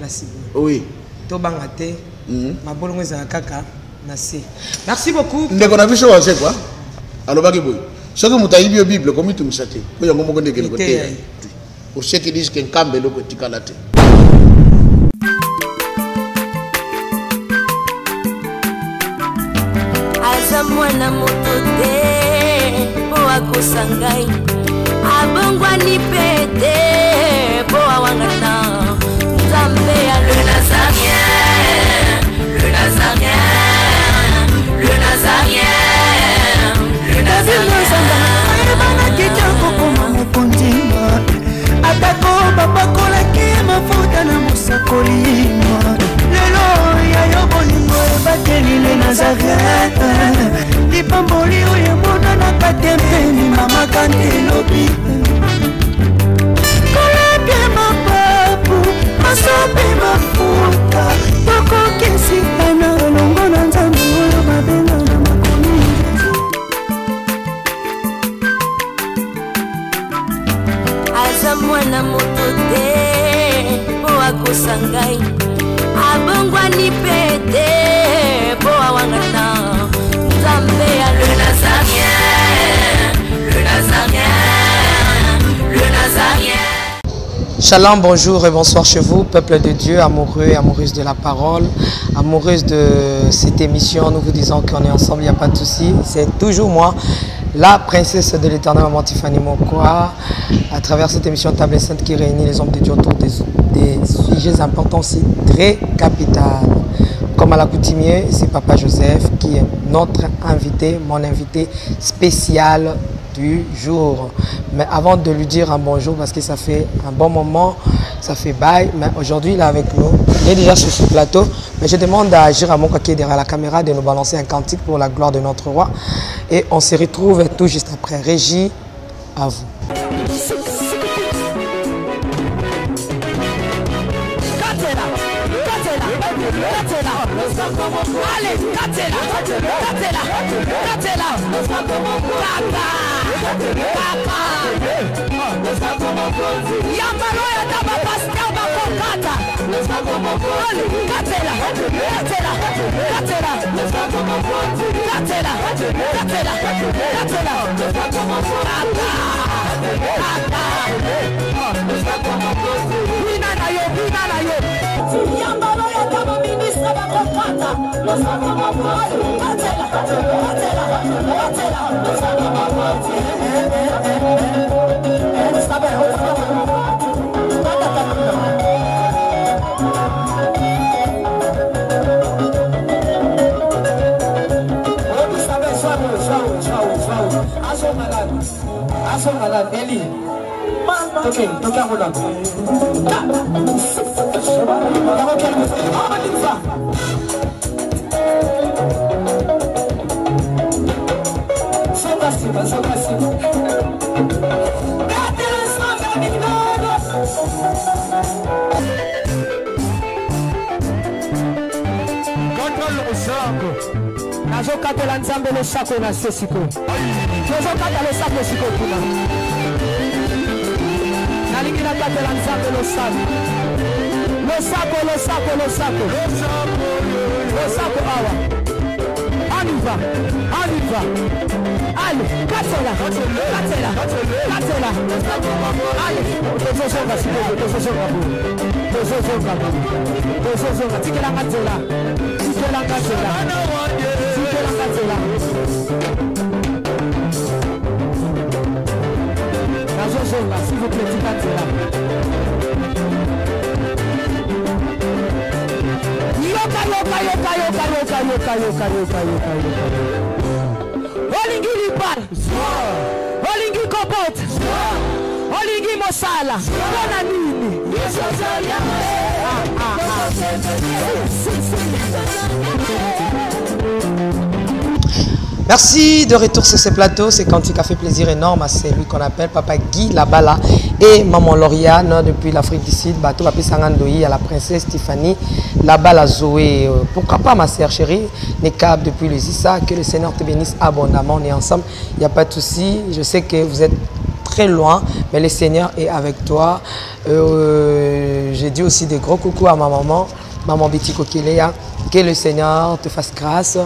place. Oui. Tobangate. Ma bonne kaka. Merci beaucoup. Mais on a vu ça, c'est quoi? Alors, ce que vous avez vu la Bible, comment tu me sais? Vous avez vu que pour ceux qui disent qu'un camp est le petit calate. Azamwana motote boa kusangai abongwa ni pete boa wangana Nzambe ya le Nazarien, le Nazarien, le Nazarien, le Nazarien. Bana kitoko koma mukundima atako babako la kima futa na musakolima lelo ya yobolingo bateli le Nazarien lipamboli oyo mona na katembeni mama kantelobi kolapye mapapu masope mafuta tokokesikana longo na Nzambe oyo babenga na makomi aza mwana moto te po akosangai abongwa ni pete po awangana Nzambe ya le Nazarien, le Nazarien, le Nazarien. Shalom, bonjour et bonsoir chez vous, peuple de Dieu, amoureux et amoureuses de la parole, amoureuses de cette émission. Nous vous disons qu'on est ensemble, il n'y a pas de souci. C'est toujours moi, la princesse de l'éternel, Maman Tiffany Mokwa, à travers cette émission Table Sainte qui réunit les hommes de Dieu autour des sujets importants aussi très capitaux. Comme à l'accoutumée, c'est Papa Joseph qui est notre invité, mon invité spécial du jour. Mais avant de lui dire un bonjour, parce que ça fait un bon moment, ça fait bail, mais aujourd'hui il est avec nous, il est déjà sur ce plateau, mais je demande à Jiramoka qui est derrière la caméra de nous balancer un cantique pour la gloire de notre roi. Et on se retrouve tout juste après. Régie, à vous. Allez, Katela, Katela, Katela, Kaka, Yambalo ya daba pastel bakokata. Allez, Katela, Katela, Katela, Katela, Katela, Katela, Binana yo, binana yo. Yambalo ya daba ministra bakokata. Okay, Nazokatela Nzambe le sako na sesiko. Nazokatela le sako siko kuna. Nalingi na katela Nzambe le sako. Le sako, le sako, le sako. Le sako awa. On y va, on y va. Allez, katela, katela, katela. Allez, tozozonga siko, tozozonga bu. Tozozonga bu. Tozozonga, tikela katela. Tikela katela. S'il vous plaît, yoka, yoka, yoka, yoka, yoka, yoka, yoka, yoka, yoka, yoka. Olingi lipal, olingi kopot, olingi mosala, bona nini. Merci de retour sur ce plateau. C'est Cantique a fait plaisir énorme à celui qu'on appelle Papa Guy Labala et Maman Lauriane depuis l'Afrique du Sud. Bateau Papi Sangandoyi à la princesse Tiffany Labala Zoé. Pourquoi pas ma sœur chérie Nekab depuis le Zissa. Que le Seigneur te bénisse abondamment. On est ensemble. Il n'y a pas de souci. Je sais que vous êtes très loin, mais le Seigneur est avec toi. J'ai dit aussi des gros coucou à ma maman, maman Betty Kokelea, que le Seigneur te fasse grâce.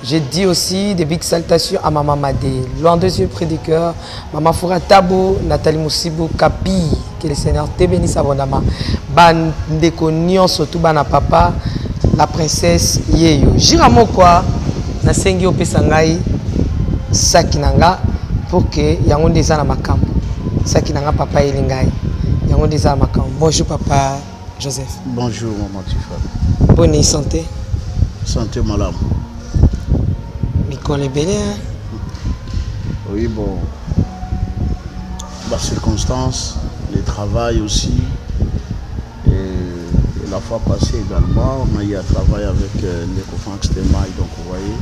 J'ai dit aussi des big salutations à maman Madé, loin des yeux près du cœur, maman Foura Tabo, Nathalie Moussibou, Kapi, que le Seigneur te bénisse abondamment. Bandeko Nyon, surtout Bana Papa, la princesse Yeyo. Jiramo quoi, na sengi opesangai sakinanga pour que yango ndeza na makambo. Sakinanga papa elingai. Yango ndeza na makambo. Bonjour papa Joseph. Bonjour maman Tifa. Bonne santé. Santé madame. Nicole est belle, hein? Oui, bon. Les circonstances, le travail aussi. Et la fois passée également, on a eu à travailler avec l'éco-Franck Stemai, donc vous voyez,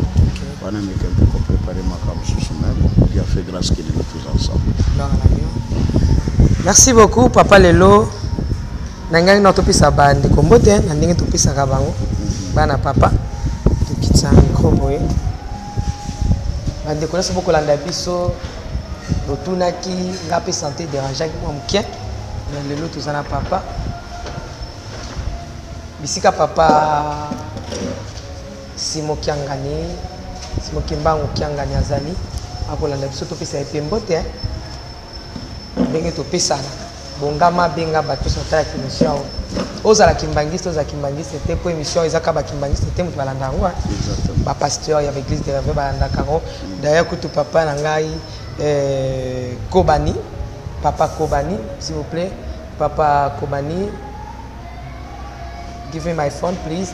on a mis quelqu'un pour préparer ma cam sous semaine. Bon, il a fait grâce qu'il est tous ensemble. Merci beaucoup, papa Lelo. Nangang na topisa bande kombote, nandengi topisa kabango. Bana papa. Topisa micro boye. Bande connaissent beaucoup landa biso. Rotunaki, ngape santé dérangeant qui m'amkien. Mais Lelo tous en a papa. Bisika papa Simo Kiangani, Simo Kimbango Kiangani Azali, akolanda biso topesa epembote, benge topesa bongama benga bato sota ya kimission. Ozala kimbangiste, oza kimbangiste te po émission ezaka ba kimbangiste te mutu balanda ngo. Ba pasteur ya l'église de Rêve balanda kango. D'ailleurs kutu papa na ngai Kobani, papa Kobani, s'il vous plaît, papa Kobani. Give me my phone, please.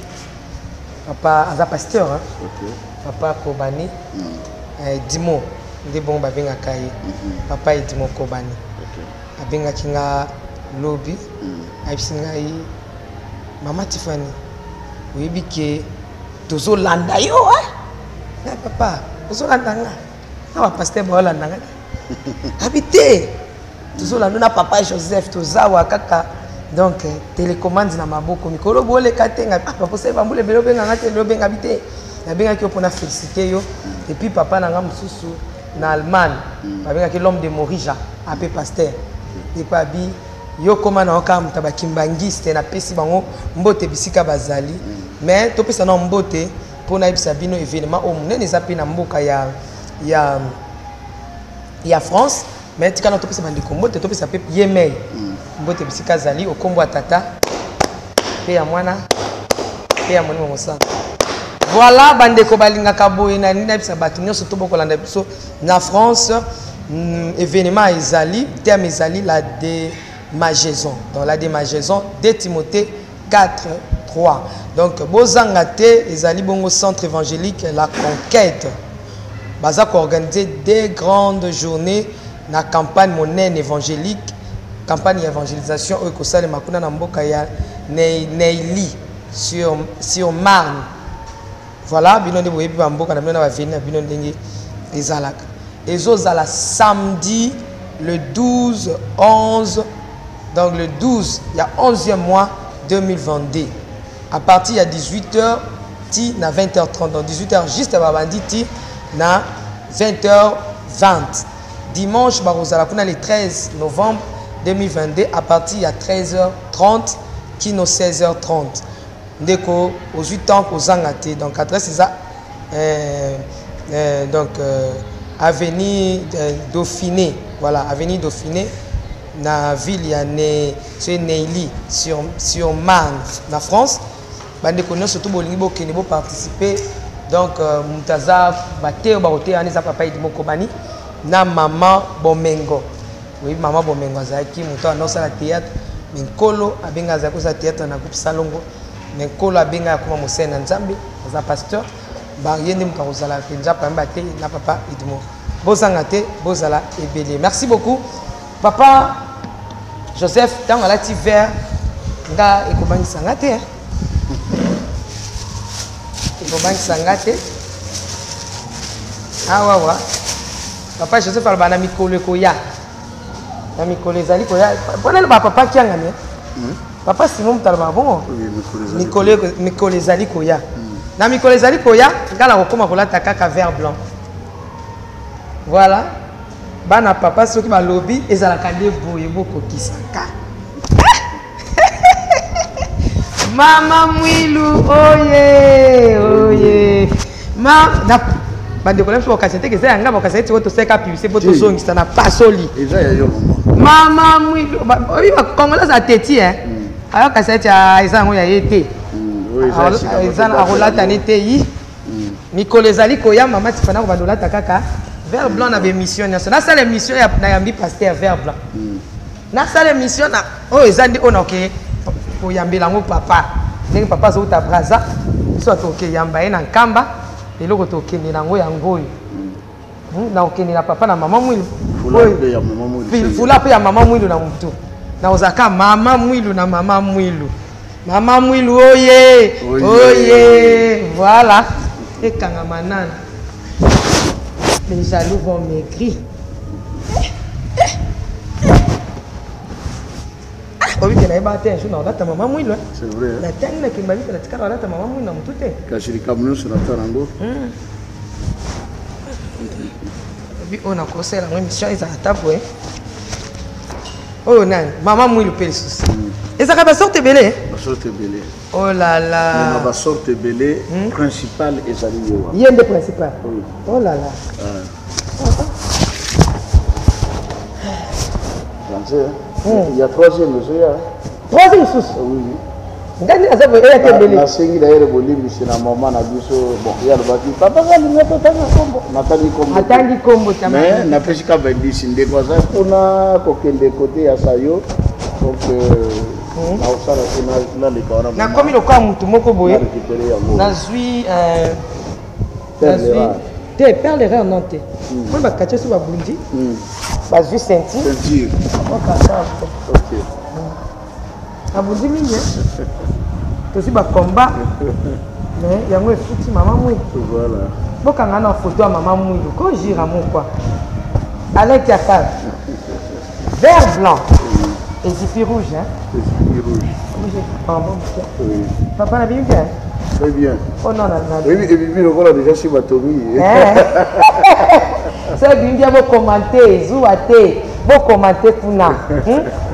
Papa, as a pasteur, hein? Okay. Papa Kobani, Dimo, des bons bavinga kaye. Papa et Dimo Kobani. Abenga kinga lobby. Aibsinga yi. Mama Tiffany. Oui, bike. Tozo landa yo, hein? Papa, tozo landa nga. Na pasteur ba landa nga. Habité. Tozo landa na papa Joseph tozawa kaka. Donc, télécommande na maboko mikolo bole katenga papa posa bambule belo benga ngate lo benga bité na benga ki opona féliciter yo et puis papa na ngam susu na Allemagne ba benga ki l'homme de Morija appelé pasteur et pas bi yo koma na okam tabakimbangiste na pesi bango mbote bisika bazali mais to pesa na mbote pona ibisa bino événement au munene zapi na mboka ya France mais tika na to pesa bandiko mbote to pesa pe yemei mbote bisika zali okombo tata pe ya mwana pe ya monimo mosa. Voilà bandeko balinga kaboye na nina bisa batu nyonso to bokolanda biso na France événement ezali terme ezali la démagaison. Dans la démagaison de Timothée 4:3. Donc bozanga te ezali bongo centre évangélique la conquête. Baza ko organiser des grandes journées na campagne monnaie évangélique. Campagne d'évangélisation au Kosale Makuna Namboka ya Neili sur Marne. Voilà, bino de boyebi bamboka na bino na baveni na bino ndenge ezalaka. Ezozala samedi le 12-11, donc le 12, il y a 11e mois 2022. À partir de 18h, ti na 20h30, donc 18h juste avant banditi na 20h20. Dimanche, barozala kuna le 13 novembre 2022 à partir à 13h30 kino 16h30 ndeko aux 8 ans aux Zangate donc adresse c'est ça donc avenue Dauphiné, voilà avenue Dauphiné na ville ya c'est Neili sur Marne na France bandeko no surtout bolingi bokende bo participer donc mutaza baté ba hotel anisa papa Edimo Kobani na maman Bomengo. Oui, maman Bomengo azaki muto anosa la théâtre mais nkolo abenga azako sa théâtre na groupe Salongo mais nkolo abenga akoma mosena nzambe za pasteur ba yende mukazala penja pamba te na papa Edimo bozanga te bozala ebele. Merci beaucoup papa Joseph tant la ti vers nga ekobangi sangate ekobangi sangate ah wa papa Joseph albana mikolo koya na mikolo ezali koya pona ba papa kianga ne papa Simon talaba bon mikolo ezali koya na mikolo ezali koya ngala kokoma kolata kaka vert blanc voilà bana papa soki balobi ezalaka nde boye bokokisaka. Mama Mwilu oye oye na bandeko na okasete ke za nga bakasete woto seka publicité poto zongisa na pasoli eza ya yo Mama Mwilu obi ba kongola za teti ayo kasete eza ngo ya yete eza na rolata nete yi Nicole ezali koya mama tifana ko bandolata kaka vert blanc na be mission nationale ça l'émission na yambi pasteur vert blanc na ça l'émission na o ezandi ona okay oyambela ngo papa ndenge papa zo ta braza so toke yamba ena nkamba eloko tokende nango yangoyo na okende na papa na mama Mwilu fula pe ya mama Mwilu na mutu na ozaka mama Mwilu na mama Mwilu oye oye voilà et kangamanana les jaloux vont maigrir. Oui, il y a un jour, on a maman Mwilu. C'est vrai. La technique qui m'a dit que la tika on a maman Mwilu dans tout est. Kashiri kamno sur la tarango. Puis on a commencé la émission ils a tapé. Oh nan, maman Mwilu pesos. Et ça va sortir belé. Va sortir belé. Oh là là. On va sortir belé principal et ça lui est. Il y a des principal. Oh là là. Il y a troisième monsieur. Troisième sous. Oui. Ngani azabu ete belé. Na sengi d'ailleurs bolimi c'est na maman na biso bon ya le baki papa ga linga to tanga kombo. Atangi kombo tama. Mais na pesika bendisi ndeko za kuna kokende côté ya sayo. Donc na osala na le kawana. Na komi lokwa mutu moko boye. Na zui te perle rare non te. Moi ba kache so ba bundi. Ba zui senti. Sentir. OK. Abundi mingi. Tosi ba combat. Mais yango efuti mama Mwilu. Voilà. Bokanga na photo ya mama Mwilu ko jira mon quoi. Avec ya carte. Vert blanc. Et zifi rouge hein. Zifi rouge. Oui. Papa n'a bien bien. Très bien. Oh non non. Oui, et Bibi le voilà déjà chez Batomi. C'est bien vous commenter, zouate, vous commenter kuna.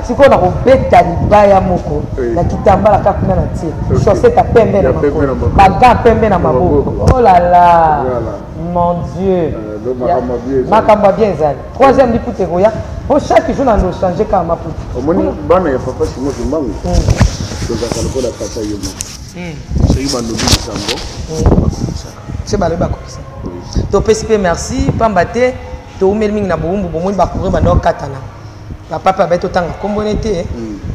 Si on a robeta libaya moko, la kitamba la kakuna na tie. Chaussette à pembe na mako. Baga pembe na maboko. Oh là là. Mon Dieu. Makamba bien zali. Troisième di puté goya. Pour chaque jour on doit changer comme maputi. Au moins bana ya papa simo kimbangu. Donc ça le la tata yomo. C'est une bande de sango. C'est balé ba comme ça. To PSP merci pambate to umelming na bombu bomoni ba courir ba no katana. Papa ba to tanga kombonete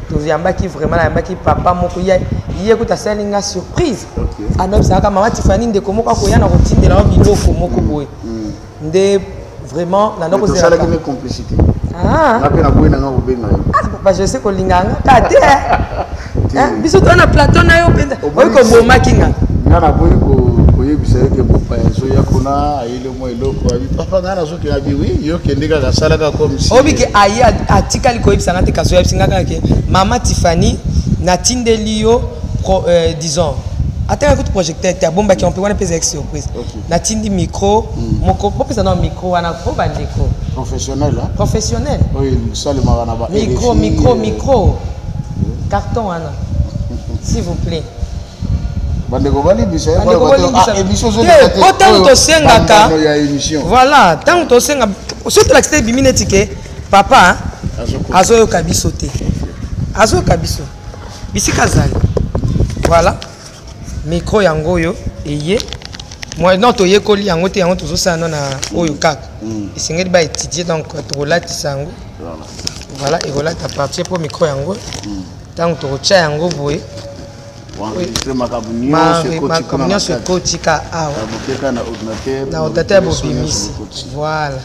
to viambaki vraiment na yambaki papa moko ye kuta salinga surprise. Anob ça ka mama Tiffany ndeko moko ko yana kotindela ba biloko moko boye. Nde vraiment na ndoko zela ka complicité. Ah. Na pena boye na ngo benga. Papa je sais ko linganga kate. Biso to na plateau na yo penda. Oyi ko boma kinga. Ngana boye ko yebisa yeke mbopa yazo yakona ayile mo eloko abi papa ngana zo ke abi oui yo kendeka ka sala ka comme si obi ke ayi atikali ko yebisa ngate kaso yebisa ngaka ke mama Tiffany na tindeli yo disons ataka ko projecteur ta bomba ki on peut wana pesa ex surprise na tindi micro moko popesa na micro wana ko bandeko professionnel hein professionnel oui ça le marana ba micro carton wana s'il vous plaît. Autant to sengaka voilà tant to senga surtout l'accès bimineti ke papa azoyo kabiso te azoyo kabiso bisika zali voilà micro yango yo eye moi non to yekoli yango te yango to sala na oyo kaka isengeli ba étudier donc to relatisa yango voilà et relate à partir pour micro yango tant to cha yango boye Makamunyo se kotika awa na ordinateur bobimisi voilà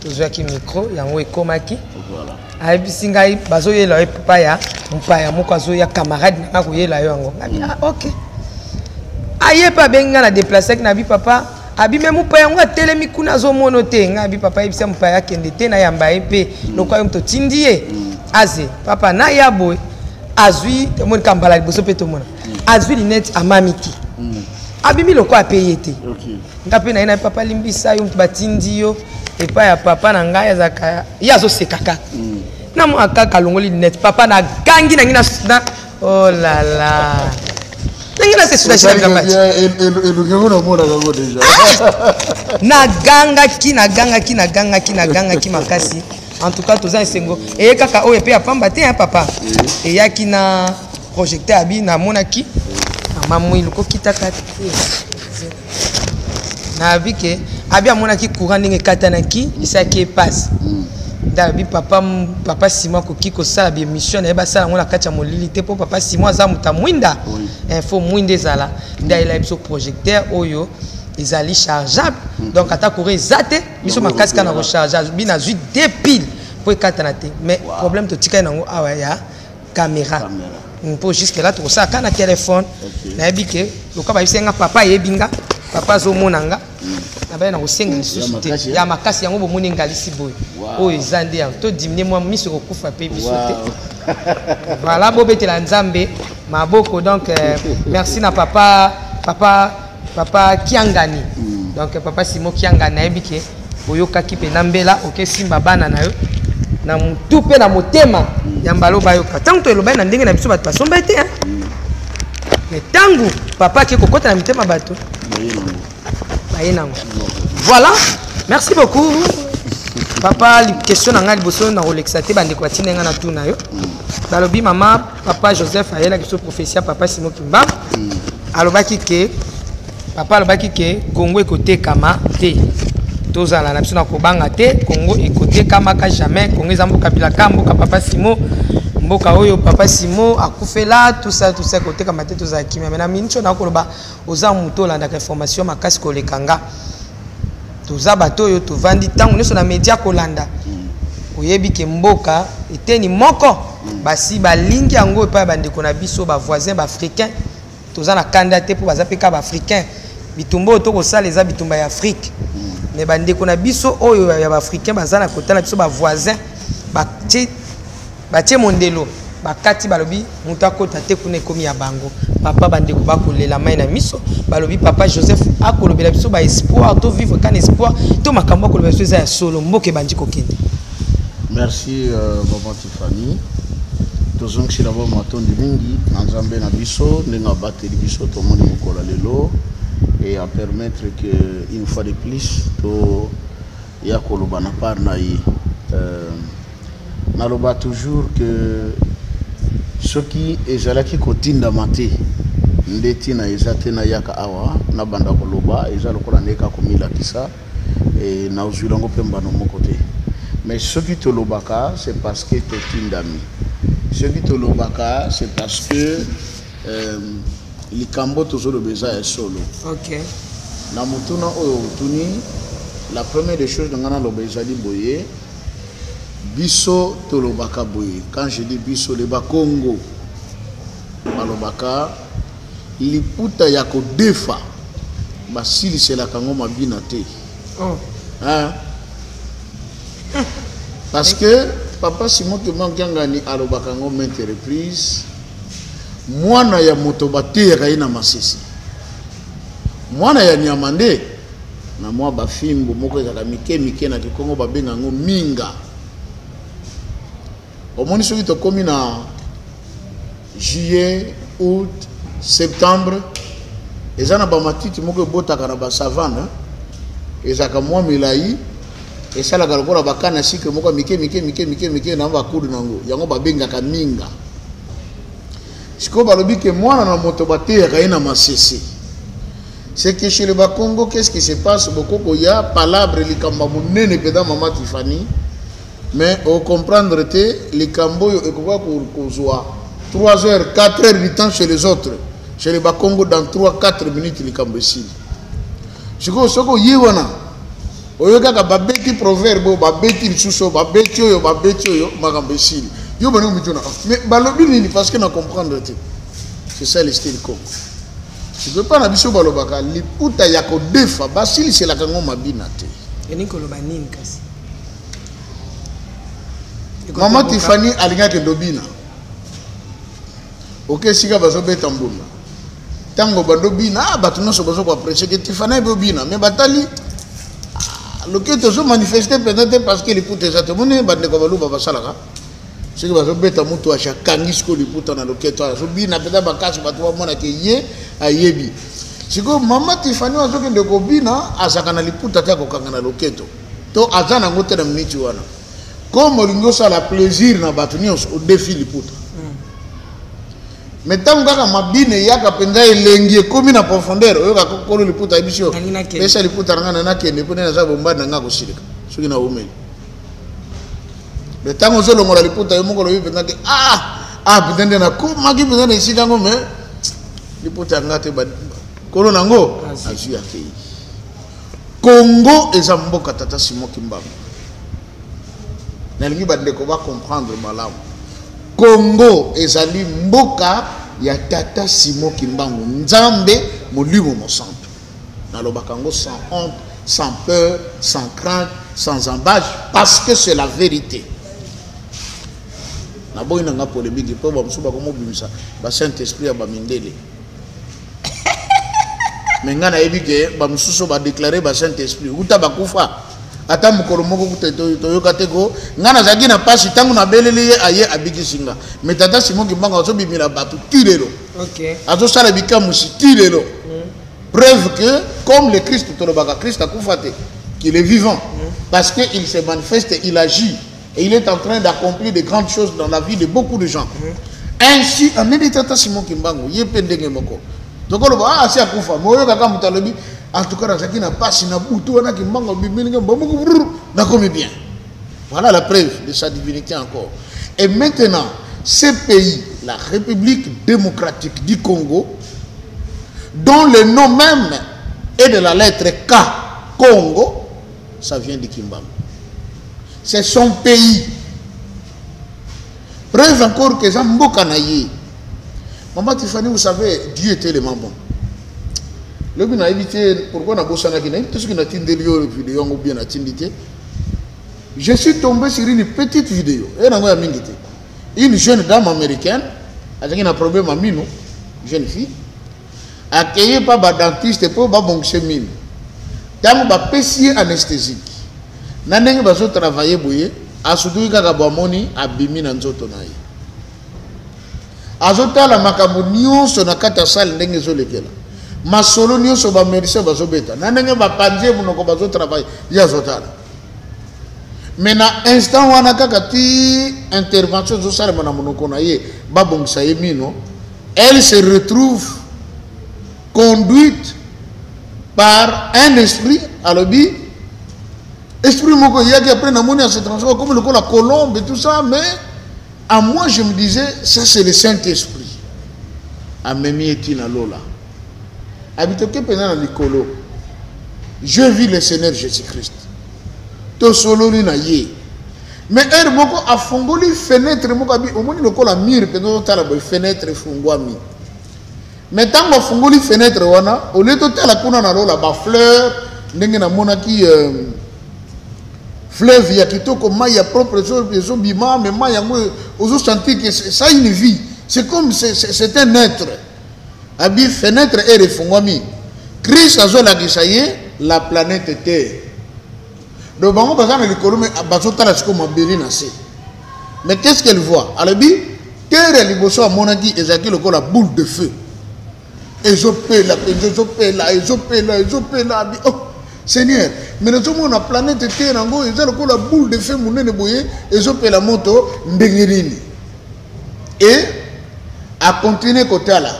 tozwaki micro yango ekomaki ayebisi ngai bazoyela ye papa ya mpaya moko azoya camarade nanga koyela yo yango ok ayepa abengi nga na déplace na bi papa abi me mpaya yango atelemi kuna azomona te nga bi papa yebisa mpaya akende te na yamba ye mpe lokwa yo moto tindi ye aze papa na ya boye azui mon kambala liboso pe to mona azui linette amamiki abimi loko apeye te ngape na ina papa limbisa yo batindi yo et pas ya papa na ngai azaka yazo sekaka na mo akaka longoli net papa na gangi na ngina oh là là ngina se suda china kamba et le gars na mona ngo déjà na ganga ki makasi en tout cas toza esengo et kaka o epe ya pamba te papa et yaki na projecteur abi na monaki mamu iluko kitaka na bike abi amonaki courant ndenge katanaki isaki passe ndabi papa Simon koki ko sala bi mission na ba sala ngona kacha molili te po papa Simon za muta mwinda info mwinde zala nda ila biso projecteur oyo ezali chargeable donc ata courir zate biso makasi kana rechargeable bina zu deux piles pour katana te mais problème to tika nango awa ya caméra pour jusque là to ça kana téléphone na bike loka ba bisenga papa yebinga papa zo monanga na ba na kosenga lisusu te ya makasi yango bo moni ngalisi boy o ezande ya to diminuer moi miso ko kufa pe biso te voilà bo betela nzambe maboko donc merci na papa Kiangani donc papa Simon Kiangani na ebike oyoka kipe na mbela oke simba bana na yo na mutu pe na motema ya mbalo bayoka tango to eloba na ndenge na biso bato basomba te mais tango papa ki kokota na mitema bato voilà merci beaucoup papa question na ngali boso na Rolexa te bande kwa tinenga na tuna yo balobi mama papa Joseph ayela kiso professeur papa Simon Kimba alobaki ke papa alobaki ke Congo ekote kama te tozala na biso na kobanga te Congo ekote kama ka jamais Congo ezamboka bilaka mboka papa Simon mboka oyo papa Simon akufela tout ça côté kama te tozala kimia mais na mincho na koloba oza muto olanda information makasi kolekanga toza bato oyo tovandi tango neso na media kolanda oyebi ke mboka eteni moko basi balingi yango epa bandeko na biso ba voisin ba africain toza na kanda te po baza peka ba africain bitumba oyo tokosala eza bitumba ya Afrique mais bandeko na biso oyo ya ba africain baza na kota na biso ba voisin batie mondelo bakati balobi mutu akota te kuna ekomi ya bango papa bandeko bakolela mai na miso balobi papa Joseph akolobela biso ba espoir to vivre kan espoir to makambo akolobela biso eza ya solo mboke bandi kokende. Merci maman Tiffany tozongisi na bo matondi mingi na nzambe na biso ndenga bateli biso tomoni mokola lelo et à permettre que une fois de plus to ya koloba na par na ye naloba toujours que ce qui ezalaki kotinda mate ndeti na ezate na yaka awa na banda koloba ezalo kola neka komila kisa et na uzulango pembano moko te mais ce qui te lobaka c'est parce que totindami ce qui te lobaka c'est parce que likambo tozolo beza ya solo. OK. Na mutuna oyo tuni la première des choses ngana lo beza li boye biso tolobaka boye. Quand je dis biso le ba Congo balobaka liputa ya ko defa basili sela kango mabina te. Oh. Hein? Parce que papa Simon Kiangani alobaka ngo maintes reprises mwana ya moto batera ina masisi mwana ya nyamande na mwa bafimbo moko ezaka mike na Kongo babenga ngo minga omoni soki tokomi na juillet août septembre eza na bamatiti moko ebotaka na basavane ezaka mwa milai esalaka lokola bakana sikre moko mike na bakudu nango yango babengaka minga. Siko balobi ke mwana na moto batera ina masisi. C'est que chez le Congo, qu'est-ce qui se passe? Beaucoup il y a palabre likamba munene peda maman Tiffany, mais au comprendre te likambo yo ekoka kozwa 3 heures 4 heures du temps chez les autres. Chez le Congo dans 3-4 minutes likambo ici. Siko soko yiwana oyoka ka babeti proverbe babeti lisuso babeti oyo makambo ici. Yo bana mituna mais balobi nini parce que na comprendre te. C'est ça le style Congo. Tu peux pas na biso balobaka liputa ya ko defa basili c'est la kango mabina te. Eni koloba nini kasi. Maman Tiffany alinga ke dobina. OK sika bazo beta mbunda. Tango bandobina batu no so bazo ko apprécier que Tiffany bobina mais batali loketo zo manifester peut-être parce que liputa eza te moni bande ko baluba basalaka ce que bazobeta mutu acha kangisko liputa na loketo azo bina peut-être bakasi batu bamona ke ye ayebi siko mama Tiffany azokende kobina azaka na liputa te akokanga na loketo to aza nango te na miniti wana comme olingi osala plaisir na bato nyonso odefi liputa mais ntango kaka mabine yaka mpenza elengi ekomi na profondeur oyoka kolo liputa ayebi yo pesa liputa na nga nakende mpo nde naza bombani na nga kosilika soki na omeli me ntango ozolongola liputa yo moko lobi mpenza ke mpenza nde nakomaki mpenza na esika yango me liputa yanga te kolo nango azwi akei Congo eza mboka tata Simon Kimbangu nalingi bandeko ba comprendre malamu Congo ezali mboka ya tata Simon Kimbangu nzambe molimo mosantu nalobaka ngo sans honte sans peur sans crainte sans embâche parce que c'est la vérité na boyi na nga polémique po ba musuba ko mobimisa ba Saint-Esprit ya ba mindele mais nga na yebi ke ba mususo ba déclarer ba Saint-Esprit uta bakufa ata mukolo moko kutoyoka teko nga na zaki na pasi tangu na belele aye abikisinga mais tata Simon Kimbangu azo bimila batu tirelo azo sala bikamusi tirelo preuve que comme le Christ tolobaka Christ akufa te qu'il est vivant parce que il se manifeste, il agit et il est en train d'accomplir de grandes choses dans la vie de beaucoup de gens. Ainsi en est tata Simon Kimbangu yependenge moko tokoloba asi akufa moyo kaka mutalobi en tout cas zaki na pasi na butu wana Kimbangu bibilinga mbomoko na comme bien. Voilà la preuve de sa divinité encore. Et maintenant ce pays, la République démocratique du Congo, dont le nom même est de la lettre K, Congo, ça vient de Kimbangu. C'est son pays. Preuve encore que Zamboka naye. Maman Tiffany, vous savez, Dieu est tellement bon. Le bien a évité, pourquoi on a bossé avec lui, tout ce qu'on a tindu vidéo ou bien a tindu. Je suis tombé sur une petite vidéo. Une jeune dame américaine, avec un problème à mine, jeune fille, accueillie par un dentiste pour bon chemin. Tant que pécier anesthésique. Nanenge bazo travailler boye, asudui kaka bomoni abimi na nzoto naye. Azota la makambo nyonso na kata salle ndenge zo lekela. Masolo nyonso ba médecin bazo beta. Nanenge ba panje munoko bazo travailler ya zotala. Mais na instant wana kaka ti intervention zo sala na munoko naye ba bongisa yemino, elle se retrouve conduite par un esprit alobi esprit moko yaki après na moni se transforme comme le la colombe et tout ça, mais à moi je me disais ça c'est le Saint-Esprit amemi etina lola habite que pendant na likolo je vis le Seigneur Jésus-Christ to solo ni na ye mais er moko afongoli fenêtre moko abi omoni lokola mur pendant tala boy fenêtre fungwami. Mais tant que fungoli fenêtre wana au lieu de tala kuna na lola ba fleur ndenge na monaki fleuve ya kitoko mai ya propre zo bima mais mai yango ozo sentir que ça a une vie, c'est comme c'est un être abi fenêtre et refungwami Christ azo la gisaye la planète Terre donc bango bazana likolo mais bazo tala siko mabeli na se mais qu'est-ce qu'elle voit alabi terre liboso a monaki ezaki lokola boule de feu. Ezopela. Oh, Seigneur, mais nous sommes na planète Terre, ngo ezalo ko la boule de feu munene boye, ezopela moto ndengerini. Et a continuer côté là.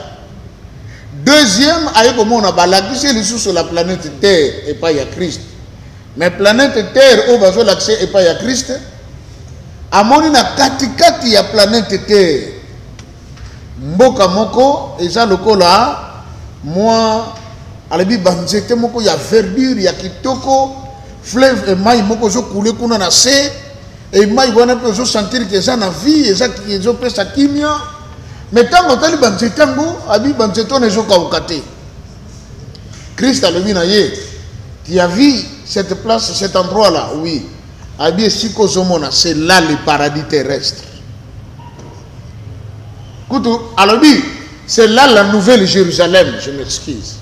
Deuxième, aye comme on a balakisi les sous sur la planète Terre et pas ya Christ. Mais planète Terre au bazo l'accès et pas ya Christ. Amoni na katikati ya planète Terre. Mboka moko eza lokola moi alabi banzete moko ya verdure ya kitoko fleuve et mai moko zo couler kuna na se et mai wana pe zo sentir que ça na vie eza ki zo pesa kimia mais tango tali banzete ngo abi banzete on zo kaukate Christ alobi na ye tu as vu cette place cet endroit là oui abi siko zomona c'est là le paradis terrestre. Alors dit, c'est là la nouvelle Jérusalem, je m'excuse.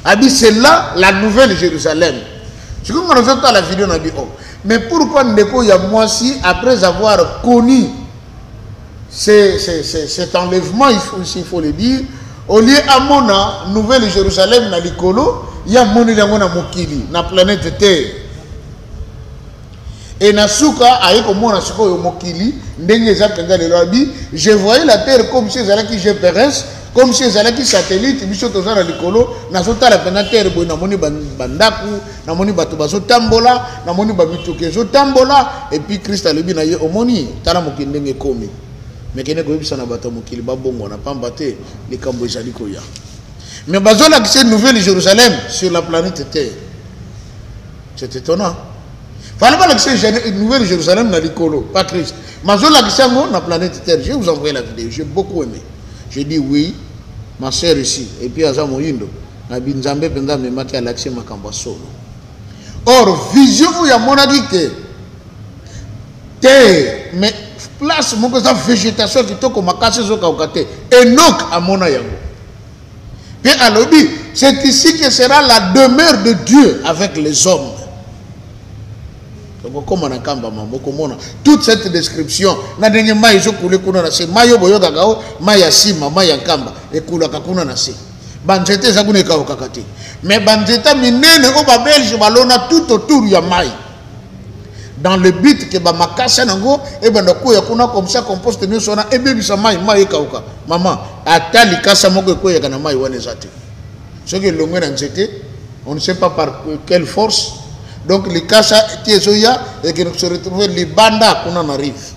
A dit, c'est là la nouvelle Jérusalem. C'est comme on a la vidéo, on a dit, oh, mais pourquoi Ndeko Yamwasi, après avoir connu cet enlèvement, il faut le dire, au lieu à Mona, Nouvelle-Jérusalem, na Likolo, il y a Moni Langona Mokili, na planète Terre. Et Nasuka, avec Mona Suko Mokili, je voyais la Terre comme si elle qui GPS, comme si elle qui satellite, Bicho Tozana Likolo, Nasota la Terre, Namoni Bandaku, Namoni Batubaso Tambola, Namoni Babitukezo Tambola, et puis Christ a lebi na ye Omoni, Tala Mokindenge Komi. Mais qui n'est pas na bato Mokili, Babongo, n'a pas battu les Cambodjanikoya. Mais Bazola qui c'est Nouvelle-Jérusalem sur la planète Terre. C'est étonnant. Il fallait pas que c'est Nouvelle-Jérusalem dans l'Ikolo, pas Christ. Bazola qui c'est la planète Terre. Je vais vous envoyer la vidéo, j'ai beaucoup aimé. J'ai dit oui, ma soeur ici, et puis Aza Moyindo, Nabinzambe Penda me maki à l'accès Makamba Solo. Or, vision où il y a mon avis que Terre, mais place, mon cosa végétation qui toko makase zo kaukate, Enoch à mon ayango. Puis à l'obi, c'est ici que sera la demeure de Dieu avec les hommes. Donc, comme on a kamba mambo, toute cette description, na denye mai zo kule kuna na se, mayo boyo gagao, maya sima, maya kamba, et kula kakuna na se. Banjete za kune kao kakati. Mais banjeta minene oba belge balona tout autour ya mai. Dans le but que ba makasa nango e banda ko ya kuna comme ça compost ne sona e bebi sa mai kauka maman atali kasa moko ko ya kana mai wane zate ce que le ngena nzete on ne sait pas par quelle force donc les kasa tiezoya et que nous se retrouver les banda kuna na rive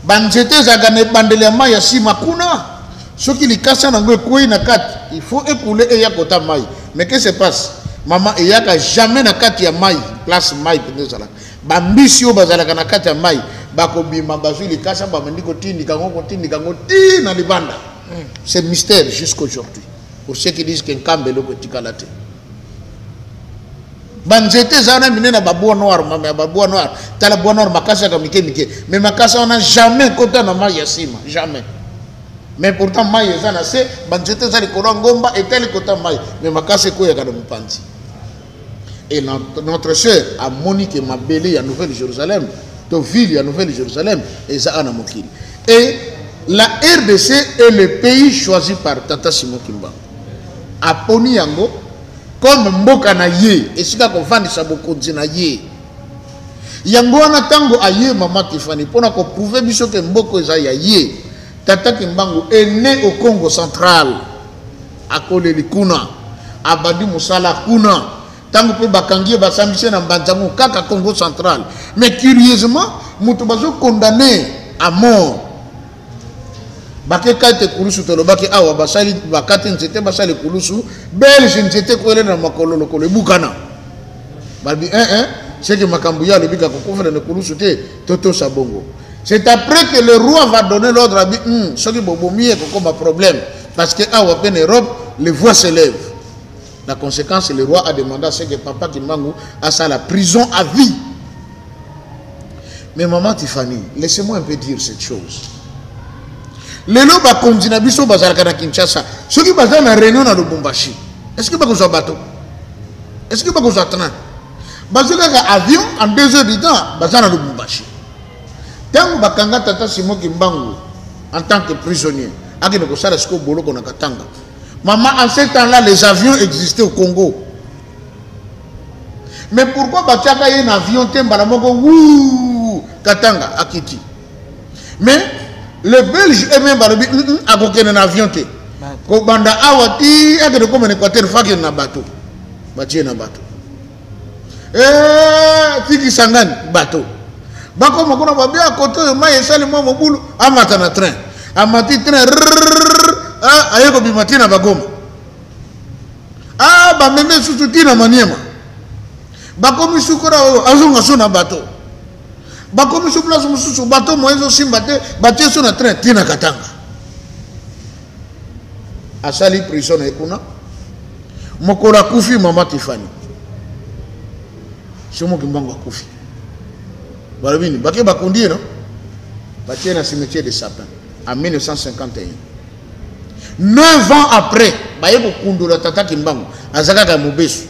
banjete za gane bandele mai ya sima kuna ce qui les kasa nango ko na kat il faut écouler et ya kota mai mais qu'est-ce qui se passe maman et ya ka jamais na kat ya mai place mai pendezala bambisio bazalaka na kati ya mai bakobima bazwi likasa bamandiko tindi kango ti na libanda. C'est mystère jusqu'aujourd'hui pour ceux qui disent qu'un kambelo kotikalate banzete zana minena babois noir mama babois noir tala bois noir makasa ka mike mais makasa on a jamais kota na mai ya sima jamais mais pourtant mai ezana se banzete zali ko ngomba eteli kota mai mais makasa ko ya kana mpanzi. Et notre soeur a Monique Mabélé à Nouvelle-Jérusalem, de ville à Nouvelle-Jérusalem, et ça a Mokili. Et la RDC est le pays choisi par Tata Simon Kimba. A Poni Yango, comme Mboka na ye, et c'est là qu'on va dire beaucoup de na ye. Yango ana tango a ye maman Tiffany, pour qu'on prouve que Mboko est a ye. Tata Kimbango est né au Congo central, à Koleli Kuna, à Badi Moussala Kuna. Tant que bakangier basambise na mbanzango kaka Congo central, mais curieusement mutu bazo condamné à mort bake kate kulusu to lobaki awa basali bakate nzete basali kulusu belge nzete ko ele na makolo lokolo bukana babi c'est que makambuya lobika ko kofela na kulusu te toto sabongo. C'est après que le roi va donner l'ordre à ce qui bobomié comme un problème parce que awa en Europe les voix s'élèvent. La conséquence, le roi a demandé à ce que papa Kimbangu a ça la prison à vie. Mais maman Tiffany, laissez-moi un peu dire cette chose. Les lots va continuer à biso bazar kana Kinshasa. Ceux qui bazar na réunion na Lubumbashi. Est-ce que pas qu'on bateau? Est-ce que pas qu'on train? Bazar ka avion en 2 heures du temps bazar na Lubumbashi. Tant bakanga Tata Simon Kimbangu en tant que prisonnier, akene ko sala siko bolo kona katanga. Maman, en ce temps-là, les avions existaient au Congo. Mais pourquoi Bachaka y a un avion Katanga, Akiti. Mais le Belge est même un avion. Banda Awati, a de comme un équateur, Fagin na bateau. Bachie na bateau. Fiki Sangan, bateau. Bako Makona Babia, à côté de Maïe Salimon Moboulou, Amata na train. Amati train. Ayeko bimatina bagoma bameme susutina maniema bakomi sukura azonga sona bato bakomi su place mususu bato moezo simbate batie sona train tina katanga asali prison ekuna mokora kufi mama Tiffany somo Kimbangu kufi balabini bake bakundi no batie na cimetière de Sapin en 1951. 9 ans après, Bayeko Kundula Tata Kimbangu, Azaka Mobesu.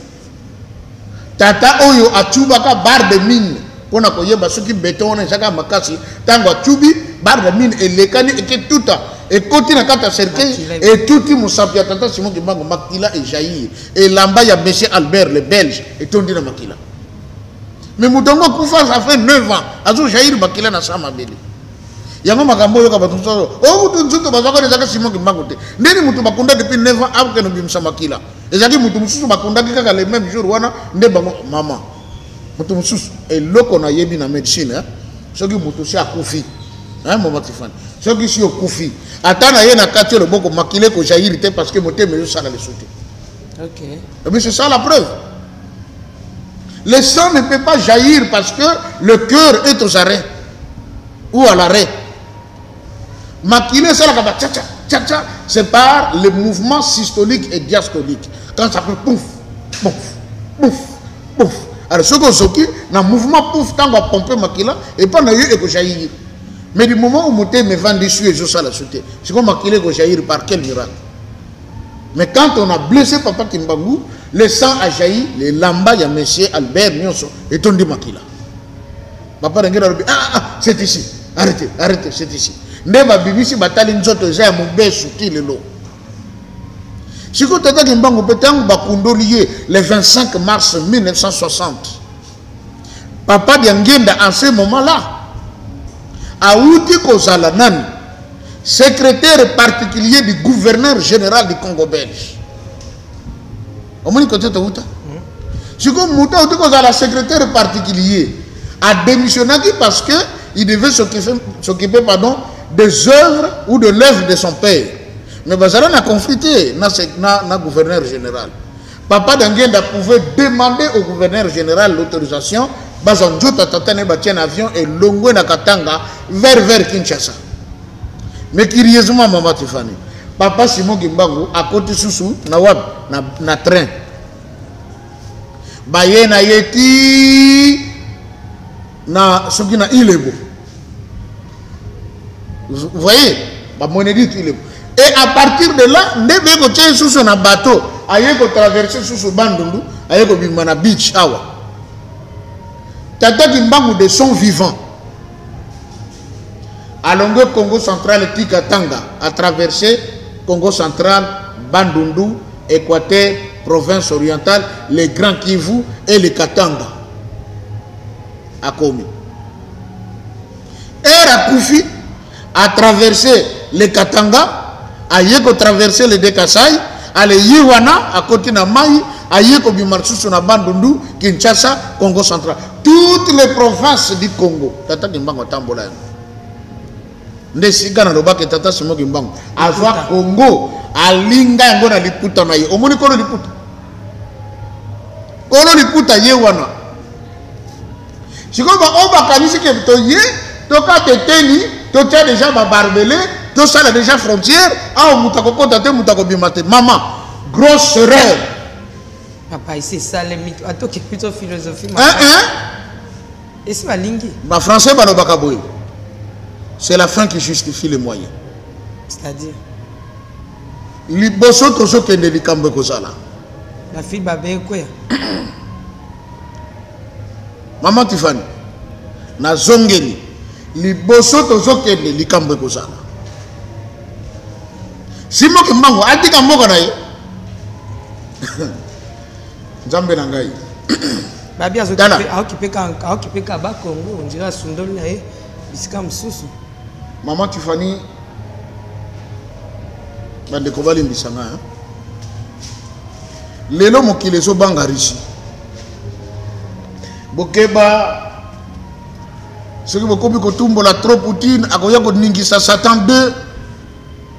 tata oyo achubaka bar de mine pona koyeba soki béton na chaka makasi tango achubi bar de mine elekani eke tuta et continue à quatre cercueil et tout le monde s'appelle tata Simon Kimbangu makila et jaillir et là-bas il y a monsieur Albert le Belge et tout le monde makila mais Moutongo Koufa ça fait 9 ans azo jaillir makila na sama beli yango makambo yo ka batu so o mutu nzuto bazako ne zaka Simon Kimbangu te ndeni mutu bakunda depuis 9 ans après no bimsa makila ezaki mutu mususu bakunda kaka le même jour wana nde bango mama mutu mususu et loko na yebi na médecine hein soki mutu si akufi hein maman Tifani soki si okufi atana ye na kati le boko makile ko jaillir te parce que moté mais ça la le sauter. OK. Mais c'est ça la preuve. Le sang ne peut pas jaillir parce que le cœur est aux arrêts ou à l'arrêt. Makile ça la tcha tcha tcha tcha c'est par le mouvement systolique et diastolique. Quand ça fait pouf pouf pouf pouf. Alors ce qu'on s'occupe dans mouvement pouf tant qu'on pomper makila et pas na yo et ko jaillir. Mais du moment où Mouté me vend dessus et je ça la sauter, c'est comme qu'il est jaillir par quel miracle. Mais quand on a blessé Papa Kimbangu, le sang a jailli, les lamba, il y a monsieur Albert Nyonso, et on dit Makila. Papa Rengira dit c'est ici, arrêtez, arrêtez, c'est ici. Neba Bibisi Batali Nzoto, j'ai mon bébé souti le lot. Si vous avez Kimbangu, peut-être Bakundo lié le 25 mars 1960. Papa Diangenda, en ce moment-là, Aouti Kozalanan, secrétaire particulier du gouverneur général du Congo belge. Au moins, côté de Outa. Si comme Mouta Aouti Kozala, secrétaire particulier, a démissionné parce qu'il devait s'occuper des œuvres ou de l'œuvre de son père. Mais Bazara n'a conflité dans le gouverneur général. Papa Dangenda pouvait demander au gouverneur général l'autorisation. Bazanjo tatatane batien avion et longo na Katanga vers Kinshasa. Mais curieusement maman Tifani, papa Simon Kimbangu à côté sous na train. Baye na yeti na soki na Ilebo. Vous voyez, ba monedi Ilebo. Et à partir de là, ndebe ko tien sous na bateau, aye ko traverser sous Bandundu, aye ko bimana beach awa. Tata Kimbangu de son vivant à longueur Congo central Tikatanga a traversé Congo central, Bandundu, Équateur, province orientale, les Grands Kivu et les Katanga a commis. Era Koufi a traversé les Katanga, a yeko traversé les Dekasai, a le Yiwana à côté de Maï, a yeko bimarsusu na Bandundu, Kinshasa, Congo central. Toutes les provinces du Congo. Tata Kimbangu tambola. Ndesi gana robake tata Simon Kimbangu. Azwa Congo, alinga yango na liputa na ye. Omoni kono liputa. Kono liputa ye wana. Siko ba oba kanisi ke to ye, to ka teteni, to tia déjà ba barbelé, to sala déjà frontière, a mutako kota te mutako bimate. Maman, grosse erreur. Papa, c'est ça les mythes. Attends, qui est plutôt philosophie. Et c'est ma langue. Ma français, c'est la fin qui justifie les moyens. C'est-à-dire la fille babé quoi? Maman Tifani, na zongeli, liboso tozokende likambe kozala. Simon Kimbangu atika mboka na ye. Nzambe na ngai. Babi occupé Kaba Congo, on dirait Sundol na ye, bisika mususu. Maman Tifani bande ko bali mbisanga hein. Lelo mokile so banga rishi. Bokeba ce qui bokobi ko tumbola trop Poutine akoya ko ningisa Satan 2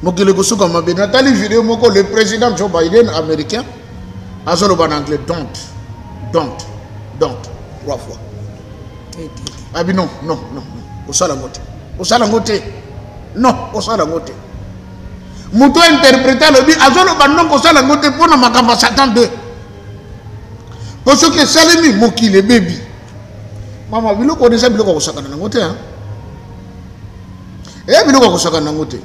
mokile ko suka mabe natali vidéo moko le président Joe Biden américain azolo ban anglais don't 3 fois. Ah bien non au salangote non au salangote muto interpréter le bi azolo ban non au salangote pour na makamba Satan 2 parce que salemi mokile baby mama biloko déjà biloko ko sakana nangote hein biloko ko sakana nangote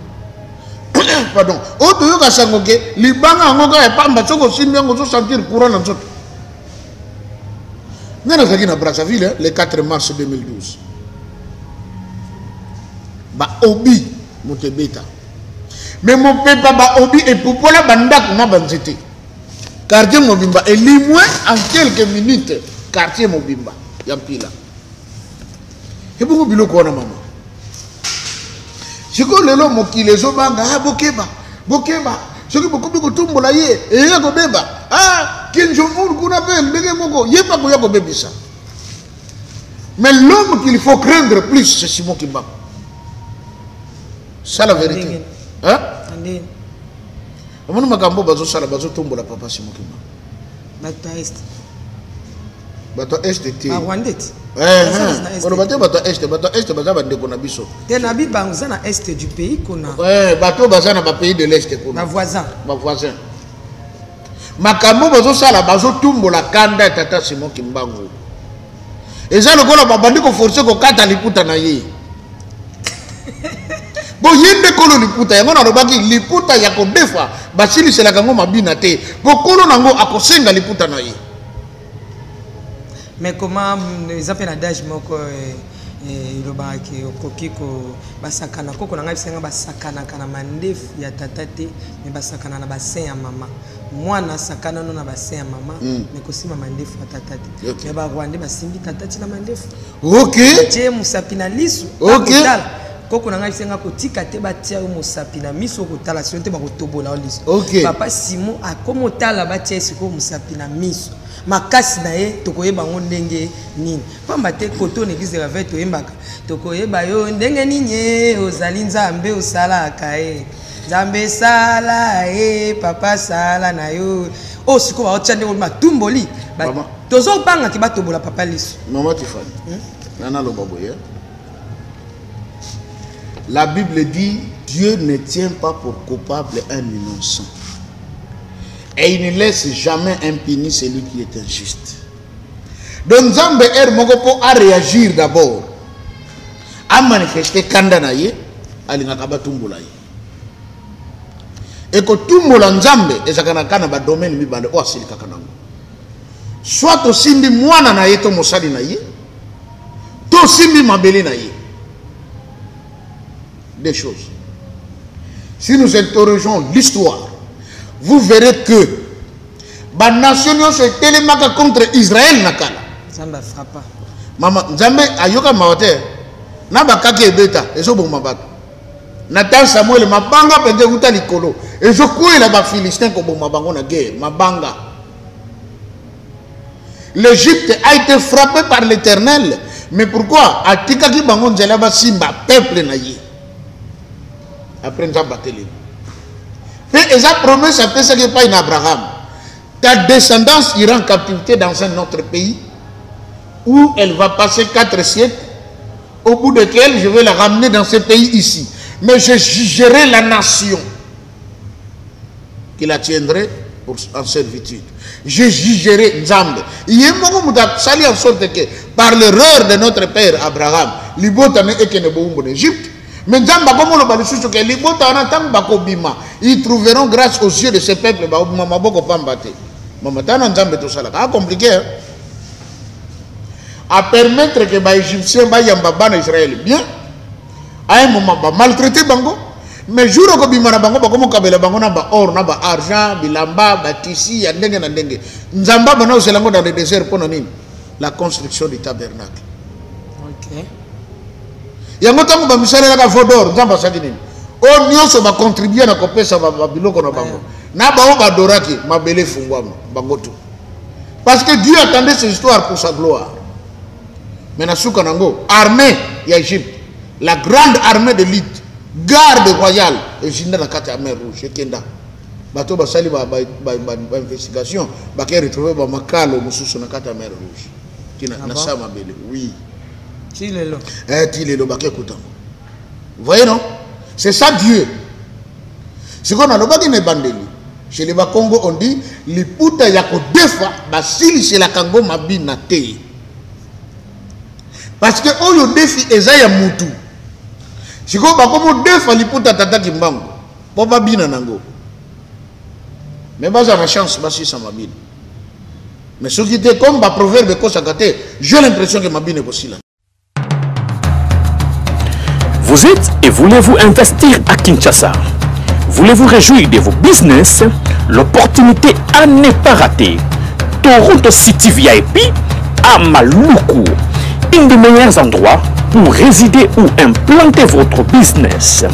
pardon oto yo ka sangoke libanga ngoka e pamba soko simbi ngo so sentir courant na nzoto Nous sommes à Brazzaville le 4 mars 2012. Ba obi motebeta. Mais mon papa ba obi et popola banda na banzete. Quartier Mobimba et limoué en quelques minutes quartier Mobimba yampila. Et beaucoup biloko na maman. Siko lelo mokile zo banga bokeba bokeba. Siko beaucoup tumbola ye et ya ko beba. Ah Kim Jong-un kuna pe ndenge moko yepa ko ya ko bebisa. Mais l'homme qu'il faut craindre plus c'est Simon Kimba. C'est la vérité. Hein? Comment makambo bazo sala bazo tombola papa Simon Kimba. Bato est. Bato est te. Ba Rwandet. On bato est baza bande ko na biso. Te na bi banza na est du pays kona. Bato baza na ba pays de l'est kona. Ba voisin. Ba voisin. Makambo bazo sala bazo tombola kanda tata Simon Kimba ngo. Eza lokola babandi ko forcer ko kata liputa na ye. Bon yende kolo liputa yango na robaki liputa ya ko defa basili sela kango mabina te bo kolo nango akosenga liputa na ye. Mais comment les appels d'âge moko le baki okokiko basakana koko na ngabisenga basakana kana mandefu ya tatate mais basakana na bassin ya mama mwana sakana no na bassin ya mama mais kosima mandefu ya tatate mais ba Rwanda basimbi tatati na mandefu. OK. Tie musapina lisu. OK. Koko na ngabisenga kotika te batia musapina miso kotala sio te bakotobola lisu. OK. Papa Simon akomotala batia siko musapina miso. Makasi na ye tokoyeba ngo ndenge nini pamba te koto n'existe avec toyembaka tokoyeba yo ndenge nini ozali nzambe osalaka ye nzambe sala ye papa sala na yo o siko ba otya ndenge matumboli tozo banga ki batobola papa liso maman Tiffany nana lo baboye. La Bible dit Dieu ne tient pas pour coupable un innocent. Et il ne laisse jamais impuni celui qui est injuste. Donc Nzambe Mogopo a réagir d'abord, a manifesté Kandanaye, a l'ingakaba tumbulaye. Et que tumbola Nzambe, et ça kana ba domaine mi bande o asili kakanango. Soit to simbi mwana na ye to mosali na ye, to simbi mabele na ye. Des choses. Si nous interrogeons l'histoire, vous verrez que la nation se télémaque contre Israël nakala. Nzambe frappa. Mama Nzambe ayoka maote na bakaki ebeta ezo bomba bato. Nathan Samuel mabanga pende uta likolo. Ezo kuela ba Philistins ko bomba bango na guerre mabanga. L'Égypte a été frappée par l'Éternel, mais pourquoi atikaki bango nzela ba simba peuple na ye. Après Nzamba télé. Et sa promesse a fait ce qui n'est pas une Abraham. Ta descendance ira en captivité dans un autre pays où elle va passer 4 siècles, au bout desquels je vais la ramener dans ce pays ici. Mais je jugerai la nation qui la tiendrait en servitude. Je jugerai Nzambe. Il y a un sali en sorte que par l'erreur de notre père Abraham, l'ibotane et qu'il en Égypte. Mais ils trouveront grâce aux yeux de ce peuple. C'est compliqué. À permettre que les Égyptiens soient Israël bien, à un moment, maltraiter Bango. Mais jour où ils ont bango or, argent, bilamba, tissu, Nzamba dans le désert pour la construction du tabernacle. OK. Yango tango ba misala la vodor Nzamba sakini o nyonso ba contribuer na kopesa ba biloko na bango na ba o ba doraki mabele fungwama bango tout parce que Dieu attendait ces histoires pour sa gloire. Mais na suka nango armée ya Égypte, la grande armée de l'élite, garde royale et jinda na kata mer rouge kenda bato ba sali ba investigation ba ke retrouver ba makalo mususu na kata mer rouge kina na sama bele oui. Vous voyez, non? C'est ça Dieu. Ce qu'on a le bagage n'est bandeli. Chez les Bakongo, on dit les puta yako defa basili c'est la kango mabina te. Parce que on le défi ezaya mutu. Si qu'on bakomo defa les puta tata kimbango, pour bina nango. Mais basa ma chance basi sa mabina. Mais ce qui était comme ma proverbe, j'ai l'impression que ma bine est possible. Vous êtes et voulez-vous investir à Kinshasa? Voulez-vous réjouir de vos business? L'opportunité à ne pas rater. Toronto City VIP à Maluku, un des meilleurs endroits pour résider ou implanter votre business.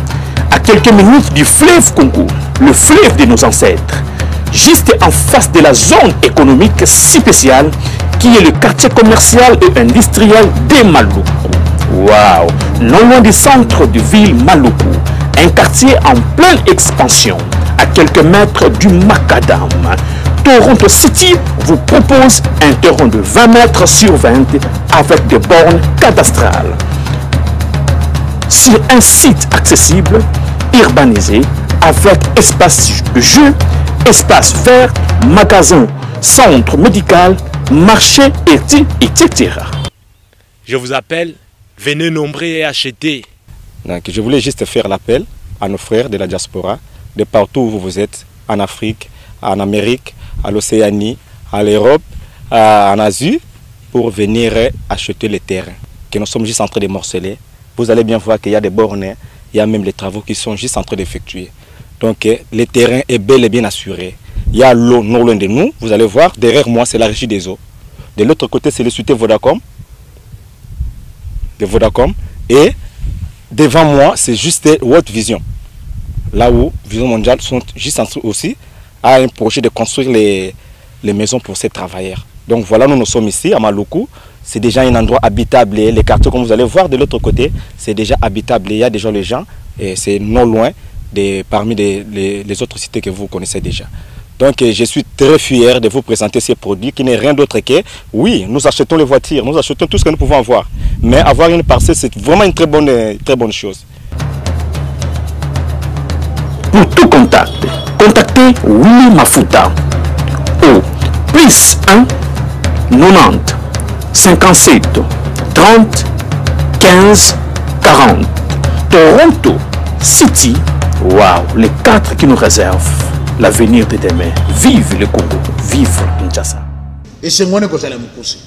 À quelques minutes du fleuve Congo, le fleuve de nos ancêtres, juste en face de la zone économique spéciale qui est le quartier commercial et industriel de Maluku. Waouh! Non loin du centre de ville Maluku, un quartier en pleine expansion, à quelques mètres du Macadam. Toronto City vous propose un terrain de 20 mètres sur 20 avec des bornes cadastrales. Sur un site accessible, urbanisé, avec espace de jeu, espace vert, magasin, centre médical, marché, etc. Je vous appelle, venez nombrer et acheter. Donc, je voulais juste faire l'appel à nos frères de la diaspora, de partout où vous êtes, en Afrique, en Amérique, à l'Océanie, à l'Europe, en Asie, pour venir acheter les terrains que nous sommes juste en train de morceler. Vous allez bien voir qu'il y a des bornes, il y a même les travaux qui sont juste en train d'effectuer. Donc le terrain est bel et bien assuré. Il y a l'eau non loin de nous, vous allez voir, derrière moi c'est la régie des eaux. De l'autre côté c'est le société Vodacom. Et devant moi c'est juste World Vision. Là où Vision Mondiale sont juste en train aussi à un projet de construire les maisons pour ces travailleurs. Donc voilà, nous sommes ici à Maluku. C'est déjà un endroit habitable. Les quartiers, comme vous allez voir de l'autre côté, c'est déjà habitable. Il y a déjà les gens et c'est non loin parmi les autres cités que vous connaissez déjà. Donc je suis très fier de vous présenter ces produits qui n'est rien d'autre que, oui, nous achetons les voitures, nous achetons tout ce que nous pouvons avoir. Mais avoir une parcelle, c'est vraiment une très bonne chose. Pour tout contact, contactez Willy Mafuta au plus 1 90 57 30 15 40. Toronto City, waouh, les 4 qui nous réservent l'avenir de demain. Vive le Congo, vive Kinshasa. Et c'est moi qui vais me pousser.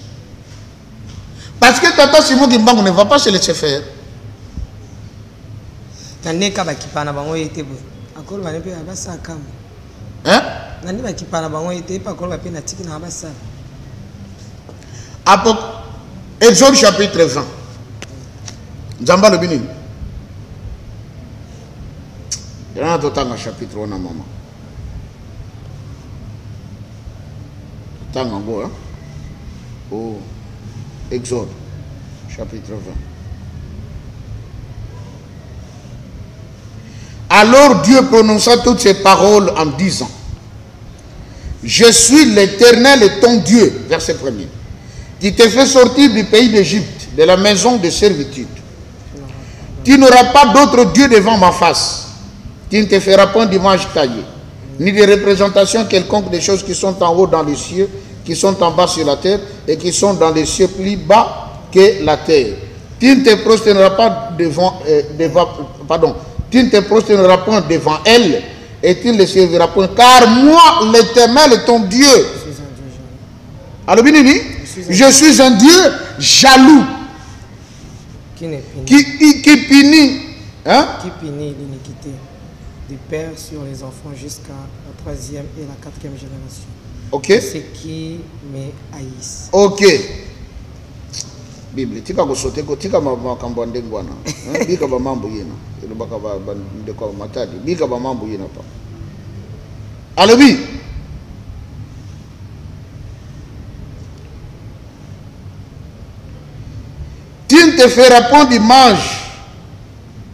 Parce que Tata Simon Kimbangu ne va pas se laisser faire. Hein? Exode chapitre 20. Nzamba le bini. Il y a un chapitre 1 maman. Tango, hein? Oh, Exode chapitre 20. Alors Dieu prononça toutes ces paroles en disant: Je suis l'Éternel et ton Dieu, verset 1er, qui te fait sortir du pays d'Égypte, de la maison de servitude. Tu n'auras pas d'autre Dieu devant ma face. Tu ne te feras point d'image taillée, ni de représentation quelconque des choses qui sont en haut dans les cieux, qui sont en bas sur la terre, et qui sont dans les cieux plus bas que la terre. Tu ne te prosterneras pas tu ne te prosterneras point devant elle, et tu ne les serviras point, car moi, l'Éternel est ton Dieu. Alors, je suis un Dieu jaloux, qui punit, hein? Qui punit l'iniquité du père sur les enfants jusqu'à la 3e et la 4e génération. Ok. C'est qui me haïssent. Ok. Bible, tika ko sote ko tika makambo ndengwana. Bika ba mambo yena. Ilo baka ba ndeko matadi. Bika ba mambo yena pa. Alobi. Tu ne te feras point d'image.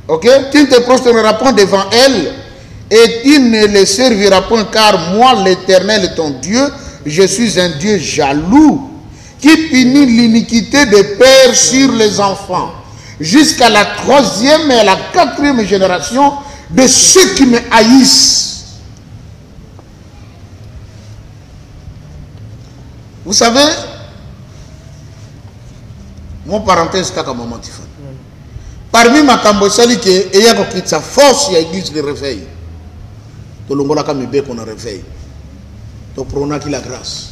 Ok? Tu ne te prosterneras point devant elle. Et tu ne les serviras point, car moi, l'Éternel est ton Dieu, je suis un Dieu jaloux, qui punit l'iniquité des pères sur les enfants, jusqu'à la 3e et à la 4e génération de ceux qui me haïssent. Vous savez, mon parenthèse, c'est comme maman Tifan. Parmi ma cambosali qui est, il y a sa force, il y a l'église de réveil. Tout le monde a réveil. Donc, prenons qui la grâce.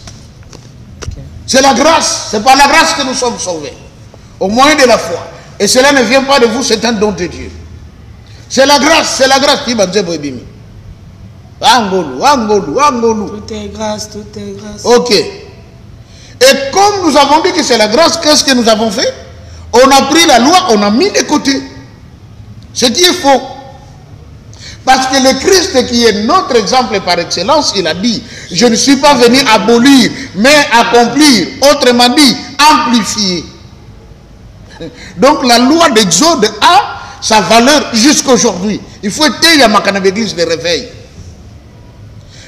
C'est la grâce. C'est par la grâce que nous sommes sauvés. Au moyen de la foi. Et cela ne vient pas de vous, c'est un don de Dieu. C'est la grâce, c'est la grâce. Angolou, angolou, angolou. Tout est grâce, tout est grâce. Ok. Et comme nous avons dit que c'est la grâce, qu'est-ce que nous avons fait? On a pris la loi, on a mis de côté. Ce qui est faux. Parce que le Christ qui est notre exemple par excellence, il a dit, je ne suis pas venu abolir, mais accomplir. Autrement dit, amplifier. Donc la loi d'Exode a sa valeur jusqu'aujourd'hui. Il faut être à ma église de réveil.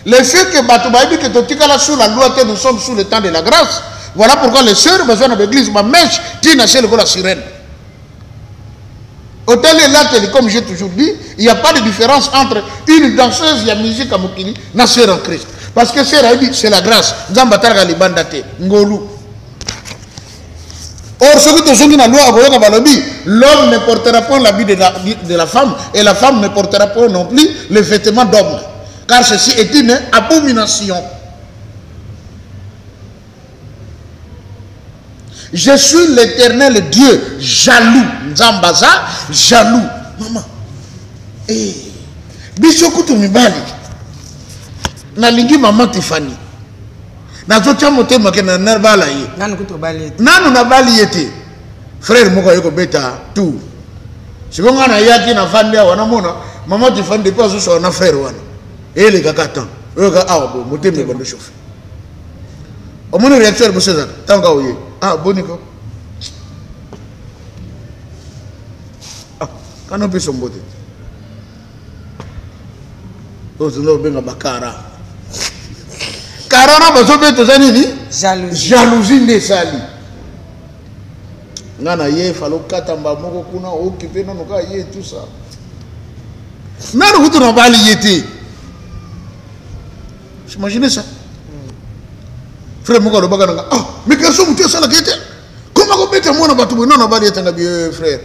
Le fait que Batoubaïbi que Totikala sous la loi, que nous sommes sous le temps de la grâce, voilà pourquoi les sœurs besoin de l'église, ma mèche, tina chez la sirène. Hôtel et là, comme j'ai toujours dit, il n'y a pas de différence entre une danseuse et la musique à Mokili, na sœur en Christ. Parce que c'est la grâce. Nzambatara libandate, ngolou. Or, ce que tu as dit dans la loi, l'homme ne portera pas l'habit de la femme et la femme ne portera pas non plus le vêtement d'homme. Car ceci est une abomination. Je suis l'Éternel Dieu, jaloux. Nzambaza, jaloux. Maman. Eh. Bishokutu mibali. Nalingi maman Tiffany. Nazotia motema ke na nabala ye. Nanu kuto bali. Nanu na bali yete. Frère moko yeko beta tout. Sikonga na yaki na fandi wana mona maman Tiffany depuis azo na frère wana. Et les gars attendent. Eux gars ah bon motema bando chauffe. Au moins réaction de César. Tanga oye. Ah boniko. Ah quand on peut somboter. Donc nous benga bakara. Karana bazobe tozani jalousie. Jalousie de sali. Nana ye falo katamba moko kuna occupé non ka ye tout ça. Nana kutu na bali yete. Imaginez ça. Frère moko lo bagana ah mais que so mutu sala kete. Comment ko beta mona batu non na bali yete nga bien frère.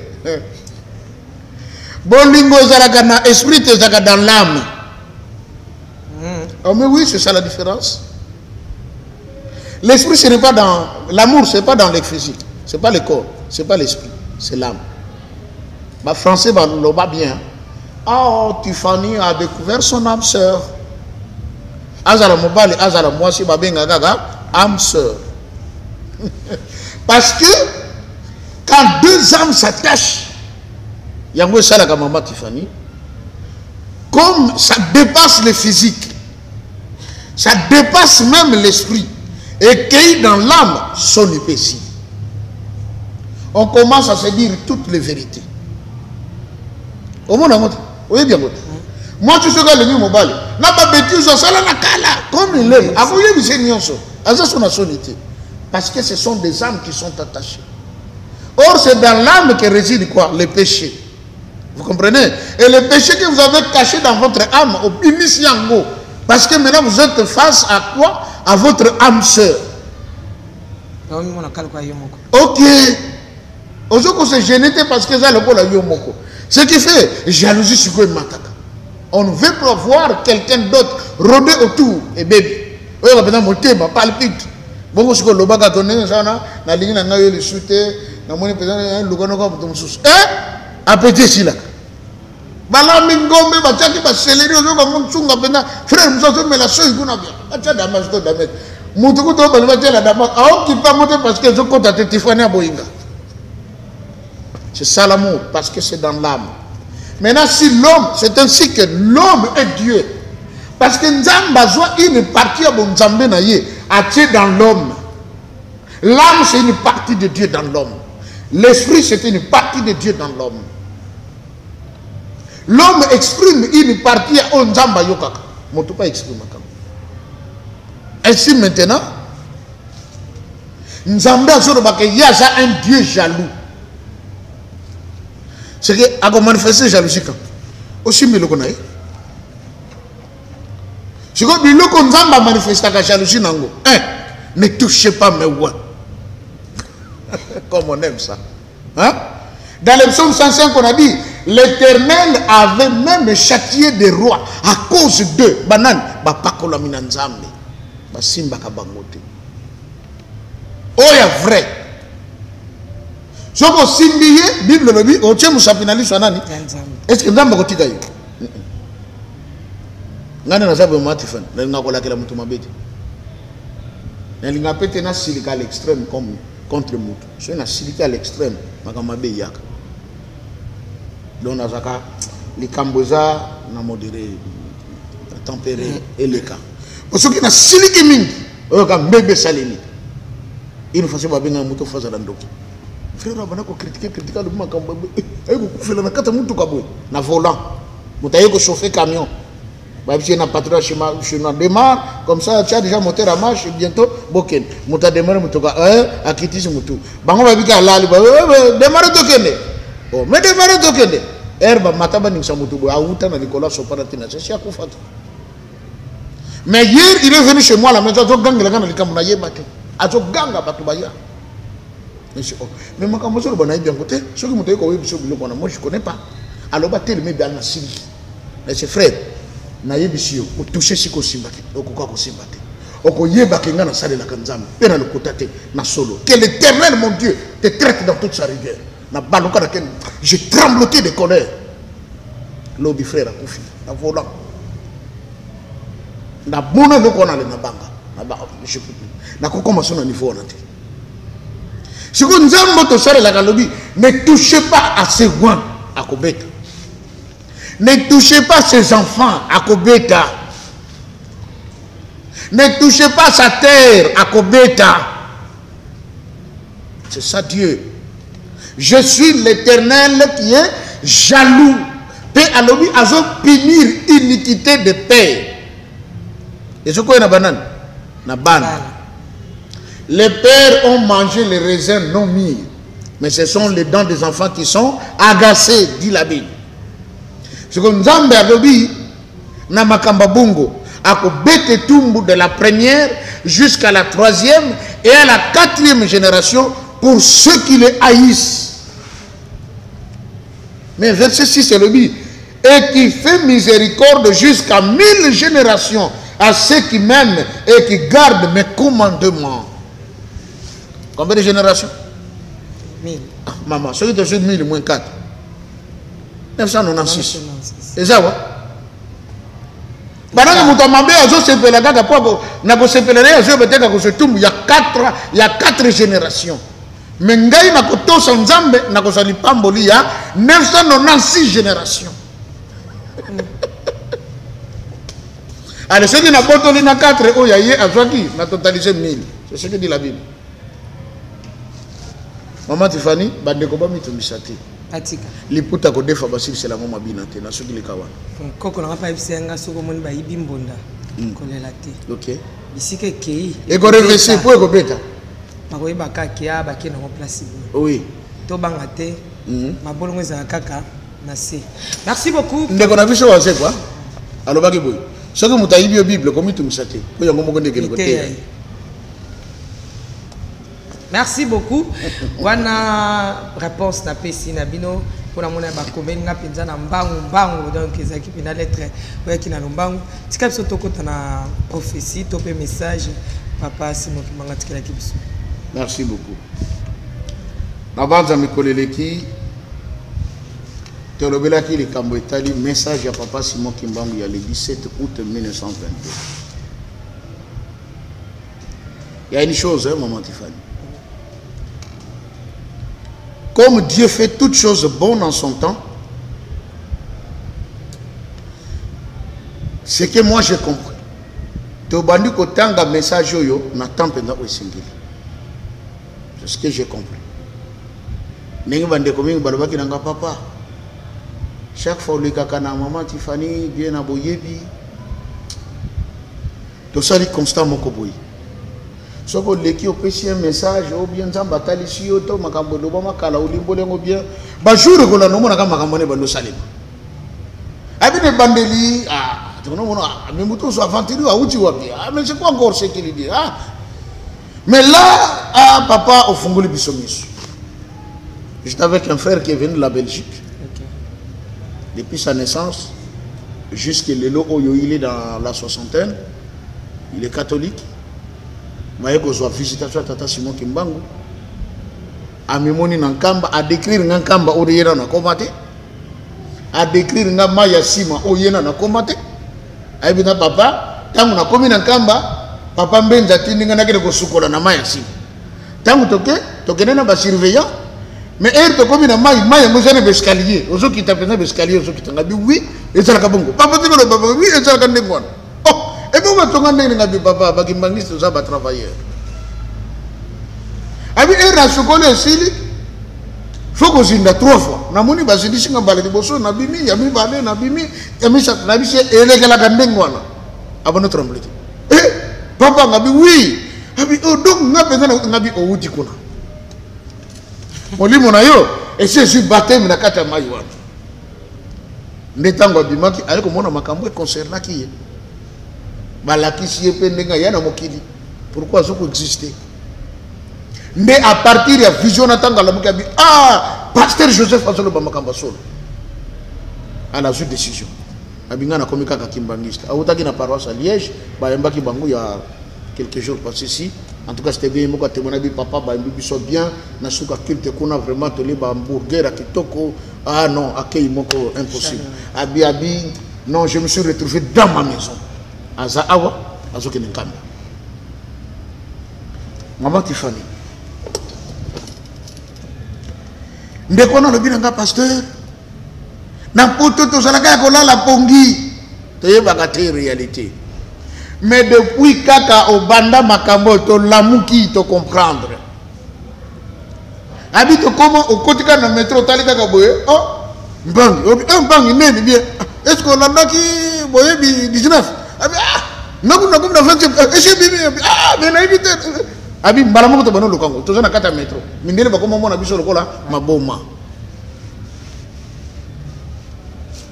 Bolingo zalaka na esprit te zaka dans l'âme. Oh mais oui, c'est ça la différence. L'esprit, ce n'est pas dans... L'amour, ce n'est pas dans le physique. Ce n'est pas le corps. Ce n'est pas l'esprit. C'est l'âme. Bah, français, bah, l'on va bien. Oh, Tiffany a découvert son âme sœur. Azala Mobali, Azala Mwasi, bah, ben, gaga, âme sœur. Parce que, quand deux âmes s'attachent, il y a un ça la maman Tiffany, comme ça dépasse le physique, ça dépasse même l'esprit. Et cueille dans l'âme son épaissie. On commence à se dire toutes les vérités. Au monde, oui bien. Moi, tu sais que le niveau mobile, n'a pas bêtise, ça la kala, comme il est. Avant, il y a une sonité. Parce que ce sont des âmes qui sont attachées. Or, c'est dans l'âme que réside quoi? Le péché. Vous comprenez? Et le péché que vous avez caché dans votre âme, au Pinisiango. Parce que maintenant, vous êtes face à quoi? À votre âme sœur. Ok. Aujourd'hui, c'est gêné parce que ça le la yomoko. Ce qui fait jalousie sur quoi mataka. On veut pas voir quelqu'un d'autre rôder autour et bébé. Oui, on va mon thème palpite. Bon, ce que le baga donné ça na ligne na ngayo le shooter na moni président lugano ko mutum sus. Appétit si là. Bala mingombe bachaki ba céleri ozo ko mchunga pena frère mzozo me la soyi kuna bien. Acha damas to damet. Mutuku to balba tela damas. Ao qui pas monter parce que je compte à Tiffany Boinga. C'est ça l'amour parce que c'est dans l'âme. Maintenant si l'homme, c'est ainsi que l'homme est Dieu. Parce que Nzamba soit une partie à Nzambe na ye attiré dans l'homme. L'âme c'est une partie de Dieu dans l'homme. L'esprit c'est une partie de Dieu dans l'homme. L'homme exprime une partie à Nzamba yokaka. Mon tout pas exprime. Ainsi maintenant, Nzamba il y a un Dieu jaloux. C'est que a manifesté jalousie quand aussi mais le connaît. C'est que le qu'on Nzamba manifeste la jalousie nango. Ne touchez pas mes voix. Comme on aime ça. Hein? Dans le psaume 105 on a dit l'Éternel avait même châtié des rois à cause d'eux. Banan, ba pakola mina Nzambe. Ba simba ka bangote. Oh, il y a vrai. Si on simbiye, Bible le dit, on tient mon sapinali sur nani. Est-ce que nous avons dit d'ailleurs? Nous avons dit que nous avons dit que nous avons dit que nous avons dit que nous avons dit que nous avons dit à l'extrême contre nous. Si on a silica à l'extrême, nous avons dit que nous avons dit que les Camboza ont modéré, tempéré et les cas. Parce que nous avons silica mingi, nous avons bébé salini. Il nous faut savoir bien que nous avons dit frère, on a critiqué le mouvement Camboza. Il faut faire la carte de Kaboué. Na volant. Vous avez chauffer camion. Si on a patrouille chez nous, démarre. Comme ça, tu as déjà monté la marche. Bientôt, Boken. Vous avez démarré, vous avez acquitté ce moutou. Bango va dire là, démarre Tokende. Oh, mais démarre Tokende. Herbe, mataba ning sa moutou. A outa na Nicolas Soparatina. C'est à Koufat. Mais hier, il est venu chez moi à la maison. Il gang la gang na Likamuna yebate. Azo ganga batubaya. Mais je ne connais pas. Alors, c'est frère. Au toucher si ko simbate, au koka ko simbate. Au koye bakenga na sale la kanzam, pena le kotate na solo. Que l'Éternel mon Dieu te traite dans toute sa rigueur. Na baluka na ken, je tremblotais de colère. Lobi frère a confié, na volant. Na bona le kona le na banga. Na ba je peux plus. Na ko commencer na niveau na te. Si vous ne touchez pas à ces guans à Kobeta. Ne touchez pas ses enfants à Kobeta. Ne touchez pas sa terre à Kobeta. C'est ça Dieu. Je suis l'Éternel qui est jaloux. Pe alobi azo punir iniquité de père. Et ce quoi na banane? Na banane. Les pères ont mangé les raisins non mûrs, mais ce sont les dents des enfants qui sont agacées, dit la Bible. C'est comme Nzambe adobi na makamba bungo akobete tumbu de la première jusqu'à la troisième et à la quatrième génération pour ceux qui les haïssent. Mais verset 6 c'est le dit, et qui fait miséricorde jusqu'à 1000 générations à ceux qui m'aiment et qui gardent mes commandements. Combien de générations? 1000. Ah, maman, ceux qui te sont 1000 moins 4. 996. Et ça, ouais. Il y a 4 générations. Mais il y a 996 générations. Alors, ceux qui n'ont pas 4, il y a totalisé 1000. C'est ce que dit la Bible. Maman Tiffany, bandeko ba mitumisati. Atika. Liputa ko defa basili c'est la maman binate na soki likawa. Koko na pa ibisenga soko moni ba ibimbonda. Kolela te. OK. Bisike kei. Et ko reverser pour ko beta. Makoyi baka kia ba kena ko place. Oui. To banga te. Mabolongo za kaka na se. Merci beaucoup. Ndeko na biso wa se quoi? Alors ba ki boy. Soki mutayibi yo Bible ko mitumisati. Ko yango moko ndeke ko te. Merci beaucoup. Wana réponse na pesi na bino pour la mona ba komeli nga penza na mbangu donc ezaki pina lettre oya ki na lombangu tika biso tokota na prophétie to pe message papa Simon Kimanga tikela ki biso. Merci beaucoup. Nabanza mikoleleki tolobela ki likambo etali message ya papa Simon Kimbangu ya le 17 août 1922. Il y a une chose maman Tiffany. Comme Dieu fait toutes choses bonnes en son temps, ce que moi j'ai compris. Tobandi ko tanga message yo na tempenda osingili. C'est ce que j'ai compris. Nengi bande ko mingi balobaki nanga papa. Chaque fois le kaka na maman Tiffany bien na boyebi. To sali constant moko boyi. Soko leki opesi un message ou bien nzamba talisi yo to makambo loba makala olimbo lengo bien ba jour ko la no mona ka makambo ne bando salima abine bandeli tu no mona mais muto so aventure a uti wapi mais c'est quoi encore ce qu'il dit mais là papa au fungoli bisomiso j'étais avec un frère qui est venu de la Belgique depuis sa naissance jusqu'à l'élo oyo il est dans la soixantaine, il est catholique. maye kozwa visitation tata Simon Kimbangu amimoni na nkamba a décrire nga nkamba oyena na komate a décrire nga maya sima oyena na komate ayebina papa tangu na komi na nkamba papa mbenza tindi nga nakele kosukola na maya sima tangu tokende na ba surveillant mais to komi na maya ngozana bescalier ozokita pena bescalier ozokita ngabi oui ezala kabongo papa tikolo papa oui ezala kandengwana oh et bon batonga ndenge ngabi papa bakimbangiste za ba travailleur abi na sukole esili faut kozinda 3 fois namoni bazindisi nga mbala liboso na bimi ya mibale na bimi ya misatu na bisi elekelaka ndengwana abona tremblé papa ngabi oui abi donc ngapeza ngabi outi kuna molimo na yo esi suis baptême na kata mai wana ndetango abimaki aliko mona makambo concernaki ye balakisi ye pe ndenga ya na mokili pourquoi azoko exister mais à partir de la vision natanga la mukabi pasteur Joseph azolo ba makamba solo ana une décision abinga na komika ka kimbangiste awutaki na paroisse à Liège ba yembaki bangu ya quelques jours passés ici en tout cas c'était bien moko témoigner bi papa ba mbibiso bien na suka culte kuna vraiment toli ba hamburger à kitoko non akei moko impossible abi non je me suis retrouvé dans ma maison aza awa azoki nkamba maman Tiffany ndeko na lobi nga pasteur na poto to zalaka ko la pongi toyebaka te réalité mais depuis kaka obanda makambo to lamuki to comprendre habite comment okotika na métro talika ka boye mbangi neni bien est-ce qu'on l'a ki boye bi 19 abi naku na 20 est-ce que mais na éviter abi mbala moko to bano lokango to zana kata metro mindele bakoma mona biso lokola maboma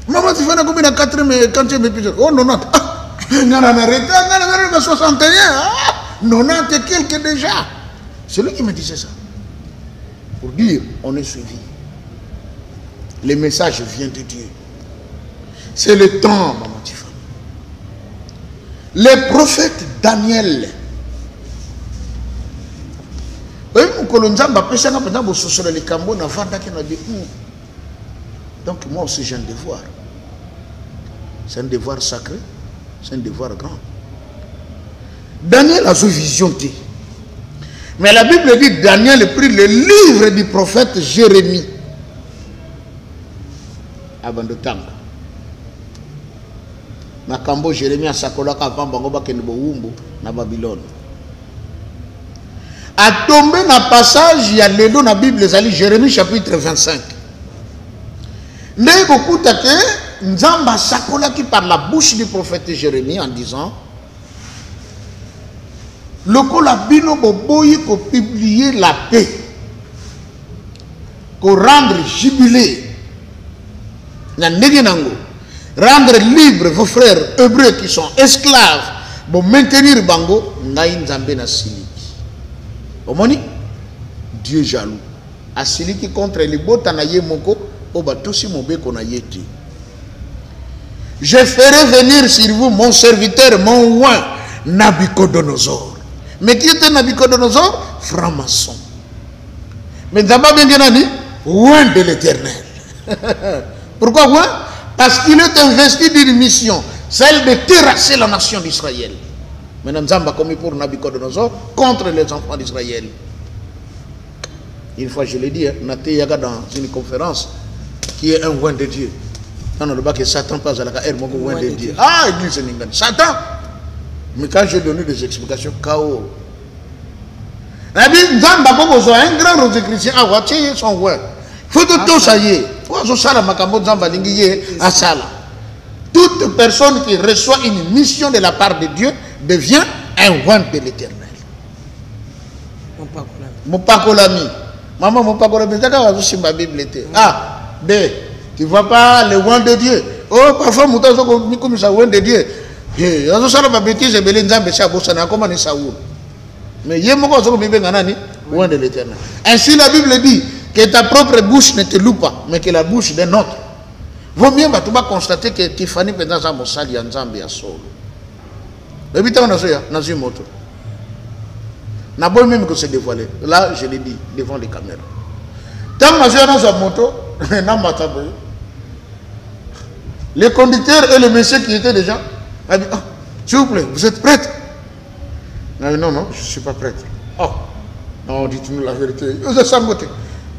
maman tu fais na combien de 4e épisode oh 90 ngana na retard ngana na 61 90 et quelques déjà c'est lui qui me disait ça pour dire on est suivi les messages viennent de Dieu c'est le temps maman Tiffany le prophète Daniel donc moi aussi j'ai un devoir, c'est un devoir sacré, c'est un devoir grand. Daniel a une vision, mais la Bible dit Daniel prit le livre du prophète Jérémie avant de temps. Makambo Jérémie a sakolaka avant bango bakende bowumbu na Babylone. A tombé dans le passage, il y a le dans la Bible, Jérémie chapitre 25. Mais beaucoup que Nzamba sakola qui par la bouche du prophète Jérémie en disant le kolabino boboyi ko publier la paix, ko rendre jubilé, rendre libre vos frères hébreux qui sont esclaves, pour maintenir bango ngai Nzambe na sili. Omoni Dieu jaloux asiliki contre les botanaye moko obatosi mobeko na yeti. Je ferai venir sur vous mon serviteur, mon roi Nabucodonosor. Mais qui était Nabucodonosor? Franc-maçon. Mais d'abord bien dit roi de l'Éternel. Pourquoi roi? Parce qu'il est investi d'une mission, celle de terrasser la nation d'Israël. Maintenant, nous avons commis pour Nabucodonosor contre les enfants d'Israël. Une fois, je l'ai dit, Naté Yaga dans une conférence qui est un roi de Dieu. Non, le bas que Satan passe à la guerre, mon roi de Dieu. Ah, église Ningan. Satan! Mais quand j'ai donné des explications, chaos. Nabi Nzamba Bobo, un grand rose chrétien, ah, watché son roi. Faut tout ça y est. Faut ça Makambo Nzamba Lingiye à Sala. Toute personne qui reçoit une mission de la part de Dieu devient un roi de l'Éternel. Mon pakolami. Maman, mon pakolami, c'est ma Bible. Ah, B, tu vois pas le roi de Dieu. Oh, parfois, mon temps, comme ça, roi de Dieu. Eh, on a ma bêtise, et Belinzam, et Chabosana, comment on est Saoul. Mais il y a mon roi de l'Éternel. Ainsi, la Bible dit que ta propre bouche ne te loue pas, mais que la bouche d'un autre. Vaut mieux tu vas constater que Tiffany est dans un mossal, il y a un Zambie à sol. Mais vite, on a une moto. n'a pas même que se dévoiler. Là, je l'ai dit, devant les caméras. Tant que je suis dans sa moto, les conducteurs et le monsieur qui étaient déjà, a dit, oh, s'il vous plaît, vous êtes prêtre? Non, non, je ne suis pas prêtre. Oh, non, dites-nous la vérité. Vous êtes sangoté.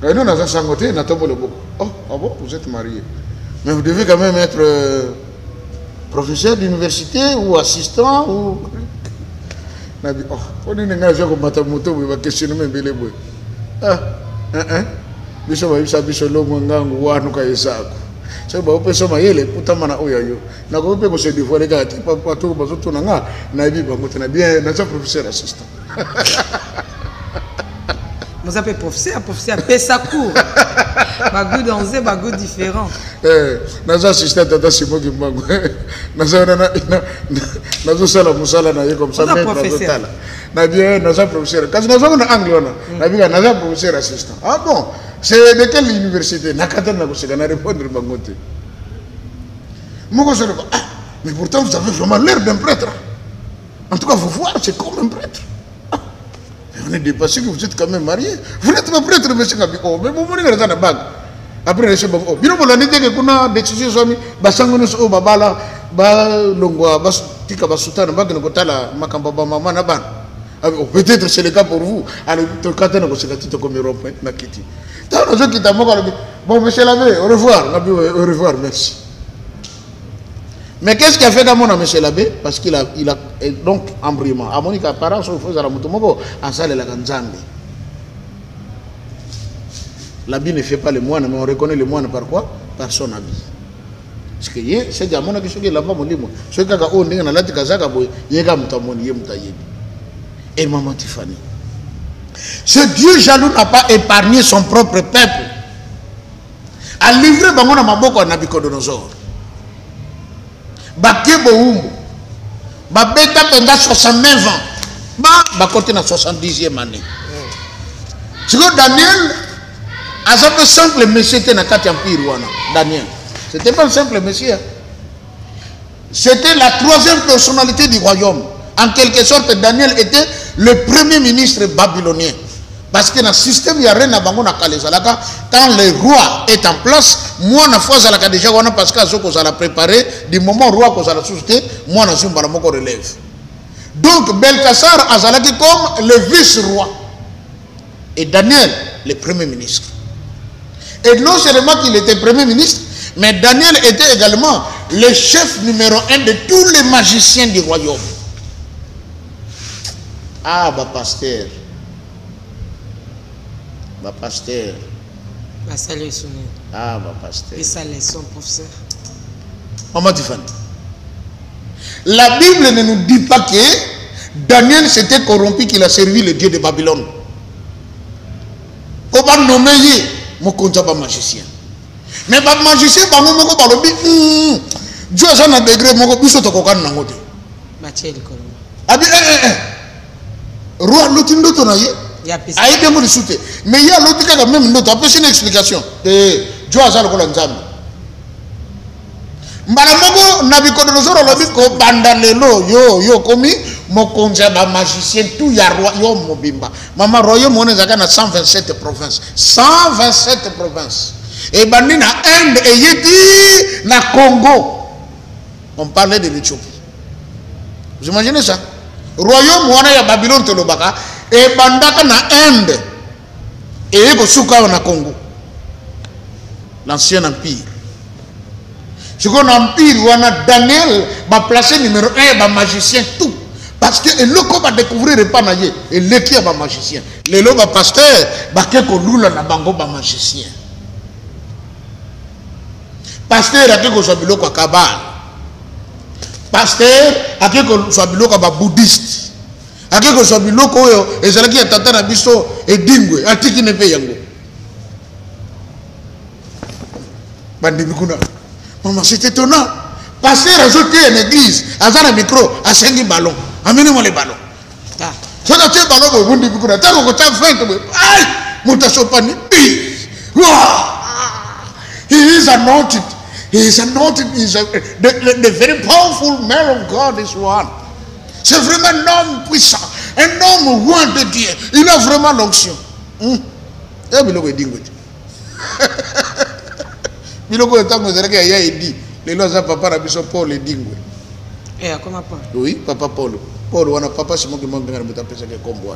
Nous, nous avons sangoté, nous avons le beaucoup. Oh, ah bon, vous êtes marié. Mais vous devez quand même être professeur d'université ou assistant ou... On a dit, oh, on est un agent comme Matamoto, il va questionner même les bois. Ah, biso ba bisa biso longo ngangu wanu ka yesako. So ba opeso mayele putamana oyayo. Na ko pe ko se dévoiler ka ti papa to ba zoto na nga na bi ba ngotena bien na sa professeur assistant. Vous avez professeur pesa cours. Bagou danser, bagou différent. Na sa assistant tata simo kimbango. Na sa na zo sala musala na ye comme ça même professeur. Na bien na sa professeur. Quand na zo na anglais na bi na sa professeur assistant. Ah bon, c'est de quelle université? Na kata na ko se na répondre bangote. Moko se ah, mais pourtant vous avez vraiment l'air d'un prêtre. En tout cas, vous voir, c'est comme un prêtre. On est dépassé que vous êtes quand même marié. Vous n'êtes pas prêtre, monsieur Gabi. Oh, mais vous mourrez dans la bague. Après, je oh, bien vous l'avez dit que vous avez décidé de basangono so babala ba longwa ba tika ba sultana ba que kotala makamba ba mama na ban. Peut-être c'est le cas pour vous. Alors, tout cas, on se quitte comme Europe, na kiti. Tant nous qui t'avons bon, monsieur l'abbé, au revoir, au revoir, merci. Mais qu'est-ce qu'il a fait dans mon monsieur l'abbé? Parce qu'il a donc embryement. À mon avis, apparemment, il faut que Motomogo en salle la Ganzambi. L'habit ne fait pas le moine, mais on reconnaît le moine par quoi? Par son habit. Parce que c'est déjà mon avis, c'est là-bas mon livre. Ce qui a on est dans la Tikazaka, il y a Mutamoni, et maman Tiffany. Ce Dieu jaloux n'a pas épargné son propre peuple. A livré Bangon Maboko à Nabucodonosor. Bakebo Umbo. Babeta pendant 69 ans. Bakote na 70e année. C'est que Daniel a un simple monsieur était dans le empire. Daniel. C'était pas un simple monsieur. C'était la troisième personnalité du royaume. En quelque sorte, Daniel était le premier ministre babylonien. Parce que dans le système, il n'y a rien à Bango na Kalezalaka. Quand le roi est en place, moi, na fois Zalaka déjà, parce que vous allez préparer, du moment où le roi vous allez susciter, moi, na Zumba, je relève. Donc, Belkacar a Zalaki comme le vice-roi. Et Daniel, le premier ministre. Et non seulement qu'il était premier ministre, mais Daniel était également le chef numéro 1 de tous les magiciens du royaume. Ah, bah, pasteur. Bah, pasteur. Bah, salut, Souni. Ah, bah, pasteur. Et ça, leçon, professeur. Maman Tiffany. La Bible ne nous dit pas que Daniel s'était corrompu, qu'il a servi le Dieu de Babylone. On va nommer mon compte pas magicien. Mais le magicien, Dieu a un degré, mon compte, il faut roi l'autre ton aïe a été mon soutien mais il y a l'autre qui a même notre après une explication Dieu a ça le colonzam Mbalamogo Nabucodonosor a dit que bandalelo yo komi mon konja ba magicien tout ya roi yo mobimba mama royaume on est à 127 provinces 127 provinces et bandina Inde et yeti na Congo on parlait de l'Éthiopie vous imaginez ça royaume wana ya Babylone tolobaka et bandaka na Inde et ko suka na Congo l'ancien empire c'est qu'on empire wana Daniel va placer numéro 1 ba magicien tout parce que le ko va découvrir pas naye et le qui ba magicien le lo ba pasteur ba ke ko lula na bango ba magicien pasteur a ke ko sabilo kwa kabal pasteur ake ko so biloko ba bouddhiste ake ko so biloko oyo ezalaki ya tata na biso edingwe atiki ne pe yango bandi bikuna maman c'est étonnant pasteur azote une église azana micro asengi ballon amenez-moi les ballons so na te ballon bo bundi bikuna ta ko ta fente bo ay mutasopani he is anointed. He is anointed. He is the very powerful man of God is one. C'est vraiment un homme puissant, un homme homme loin de Dieu. Il a vraiment l'onction. Et biloko edingo. Biloko etango zereka ya edi. Lelo za papa na biso Paul edingo. Eh, comment pas? Oui, papa Paul. Paul wana papa c'est moi qui m'a donné le pesa que combo.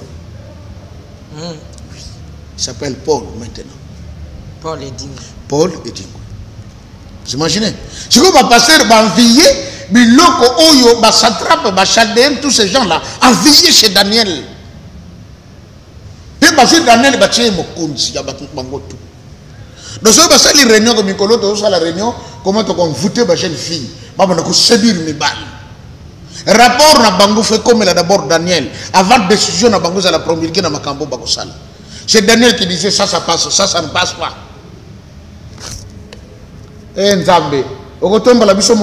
Il s'appelle Paul maintenant. Paul edingo. Paul edingo. Vous imaginez? Si vous va passer envier biloko oyo ba satrape ba chaldéen tous ces gens là envier chez Daniel. Et parce que Daniel ba tché mokonzi ya ba bango tout. Donc ça va ça les réunions comme Mikolo to ça la réunion comment on voter ba jeune fille ba na ko séduire mi bal. Rapport na bango fait comme là d'abord Daniel avant décision na bango ça la promulguer na makambo ba ko sala. C'est Daniel qui disait ça passe ça ne passe pas. Et Nzambe okotomba la biso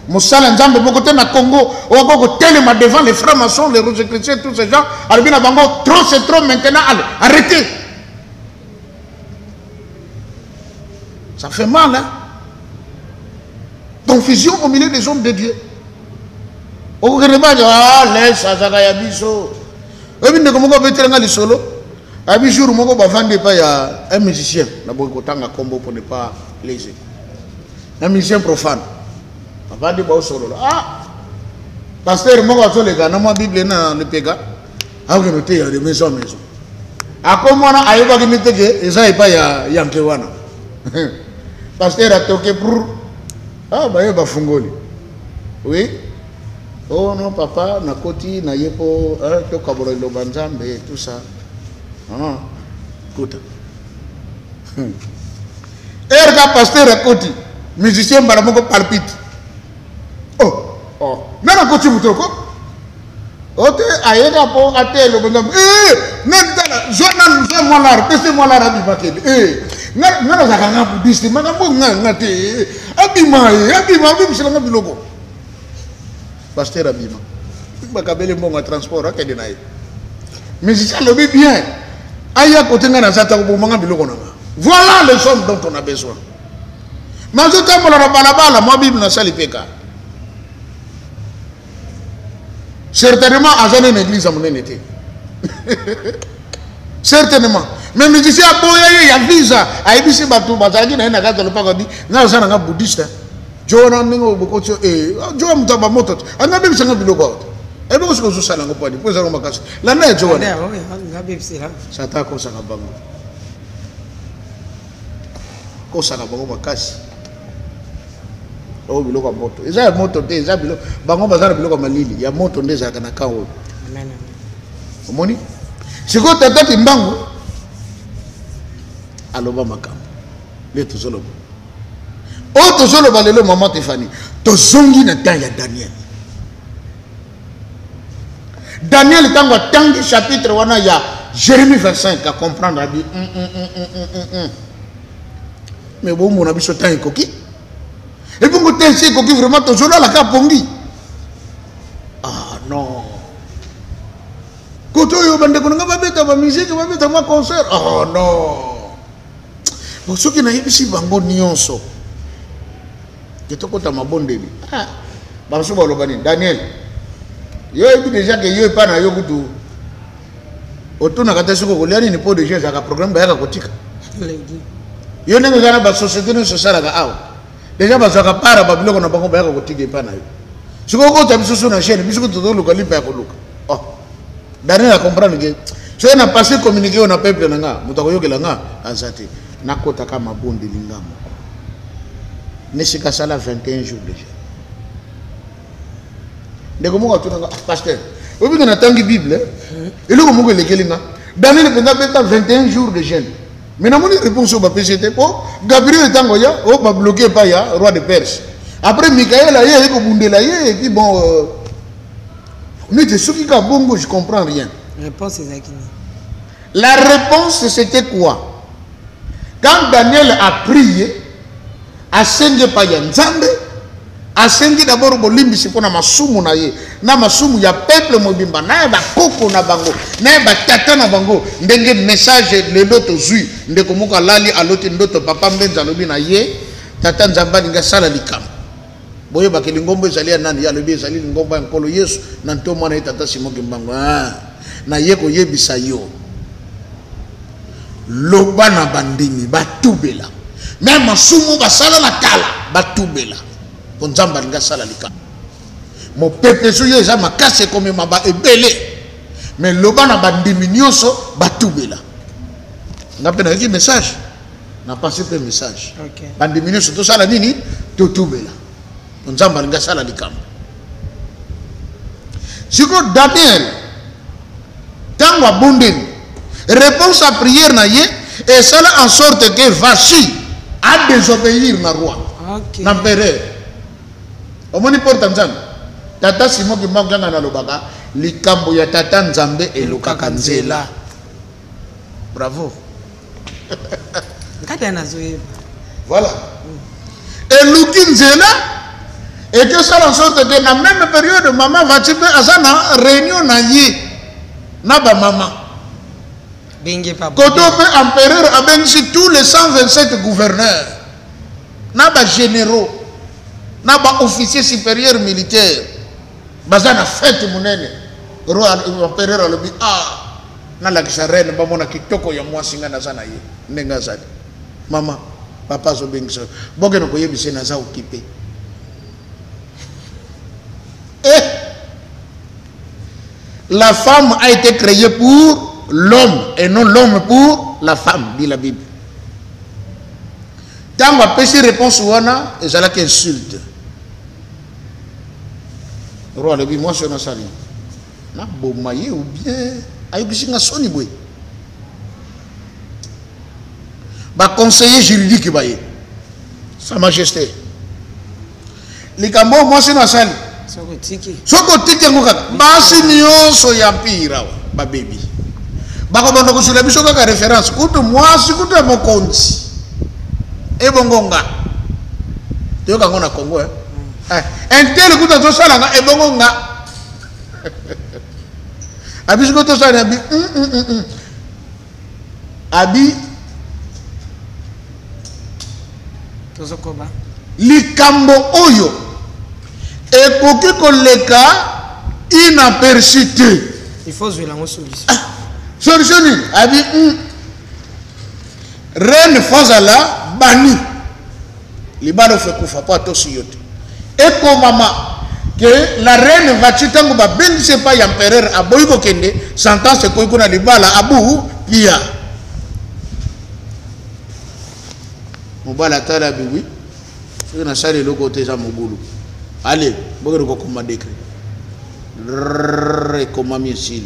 mosala Nzambe bokote na Congo okoko telema devant les frères maçons les rouges chrétiens tous ces gens albina bango trop c'est trop maintenant allez arrêtez. Ça fait mal hein. Confusion au milieu des hommes de Dieu. Okokene ba ah laisse azaka ya biso ebinde komoko betelenga lisolo abi jour moko ba vendre pas ya un musicien na bokotanga kombo pour ne pas léser. Un musicien profane. Papa dit bah solo là. Ah, pasteur moi quand les gars, non moi Bible na le péga. Ah vous notez de maison en maison. À comment on a aïba qui mette que ça est pas ya yankewana. Pasteur a toqué pour ah bah y'a fungoli. Oui. Oh non papa na koti na yepo to kaboro lo banzambe tout ça. Non. Écoute. Erga pasteur a koti. Musicien baramoko palpite. Oh. Nana koti mutoko. Ote ayeda po ate lo bangam. Nan dala jonan zo molar, pese molar abi bakeli. Nana zakanga bouddhiste manambo ngate. Abima bisilanga biloko. Pasteur abima. Bakabele mbonga transport akede naye. Musicien lobi bien. Aya kote ngana zata ko mbonga biloko nanga. Voilà les hommes dont on a besoin. Mais je t'aime la balabala, moi Bible n'a sali peka. Certainement, à une église à mon été. Certainement. Mais je dis à Boya, il y a visa. À Ibisi Batou, Bazagi, n'a pas de pagodi. N'a pas de bouddhiste. Joana Ningo Bokocho et Joa Mutaba Motot. On a même ça n'a plus de quoi. Et donc, ce que je sais, on pas dit. Puis, on m'a cassé. La neige, Joana. Ça t'a causé un bango. Causé un bango, ma casse. Oh biloko moto eza moto te eza biloko bango bazana biloko malili ya moto ndeza kana kawo amen omoni siko tata timbangu aloba makambo le tozolo o tozolo balelo maman Tiffany tozongi na temps ya Daniel tango tangi chapitre wana ya Jérémie 25 à comprendre à dire mais bon mon abiso temps koki. Et puis, quand tu sais que vraiment, tu as la capongi. Ah non. Quand tu as la musique, tu as un concert. Oh non. Pour ceux qui n'ont pas ici, bango nyonso. Tu as ma bonne débit. Ah. Daniel. Yo et déjà que yo pas na yo kutu. Autour na kata soko koliani ni po de gens à programme ba ya kotika. Yo nengo zana ba société no sociale ga aw. Déjà parce que para babiloko na bango ba ya kotika pa na yo. Siko ko tabi susu na chaîne biso to lo kali pa ko luka. Oh. Daniel a comprendre que so na passer communiquer on a peuple na nga mutako yokela nga azati nakota kama bondi lingamo. Neshika sala 21 jours déjà. Ndeko mo ka tuna pasteur obi kana tangi bible eloko mo ko lekelinga Daniel penda 21 jours de jeûne mais na moni réponse au PCT oh Gabriel tango ya oh ba bloquer pa ya roi de Perse après Michael aye ko bundela ye et puis bon mais de ce qui ka bongo je comprends rien. Réponse est Zakini. La réponse c'était quoi? Quand Daniel a prié a senge pa ya Nzambe asengi d'abord bolimbi sipona masumu na ye na masumu ya peuple mobimba na ba koko na bango na ba tata na bango ndenge message le loto zui ndeko moka lali aloti ndoto papa mbenza lobi na ye tata Nzamba ninga sala likam boye bakeli ngombo ezali ya nani ya lobi ezali ngombo ya nkolo Yesu na nto mwana tata simoki mbango na ye ko yebisa yo loba na bandimi batubela même masumu basala na kala batubela po nzamba linga sala lika mo pepe so yo eza makase komema ba ebele mais loba na bandimi nyonso batubela ngape na ki message na passé pe message OK bandimi nyonso to sala nini to tubela po nzamba linga sala likambo siko Daniel tango abondeni réponse à prière na ye et cela en sorte que Vachi a désobéir na roi OK n'empereur omoni porta nzambe tata simo ki mokanga na lobaka likambo ya tata nzambe elukaka nzela bravo ngata nazoyeba voilà eluki nzela et que ça en sorte que na même période maman Vachi pe azana réunion na ye na ba maman Koto pe empereur a bengi tous les 127 gouverneurs, naba généraux, naba officiers supérieurs militaires, bazana fête munene, roi empereur a lebi ah, na la kisarene ba mona kitoko ya mwasinga na zana ye, nenga zadi, maman, papa zo bengi so, boge no koyebi se na za occupé. La femme a été créée pour l'homme et non l'homme pour la femme, dit la Bible. Tant que péché réponse wana, et ça là qui insulte. Roi le dit moi je suis sali. Na bomaye ou bien ayo kisinga soni boy. Ba conseiller juridique baye. Sa majesté. Likambo moi je suis sali. Soko tiki. Soko tiki ngoka. Basi nyonso ya mpira ba baby. Bako bando kusula biso kaka référence kutu mwasi kutu mokonzi ebongonga to ka ngona Congo entel kutu to sala nga ebongonga abi ko to sala abi abi to sokoba likambo oyo ekoki koleka inaperçu. Il faut jouer la solution. Solution abi reine fazala bani libano fait kufa pas tous yote et comme maman que la reine va chitango ba ben c'est pas empereur aboyi ko kende sentence ko ko na libala abu pia mobala tala bi oui c'est na sale le côté za mobulu allez bogo ko kuma décret comme misil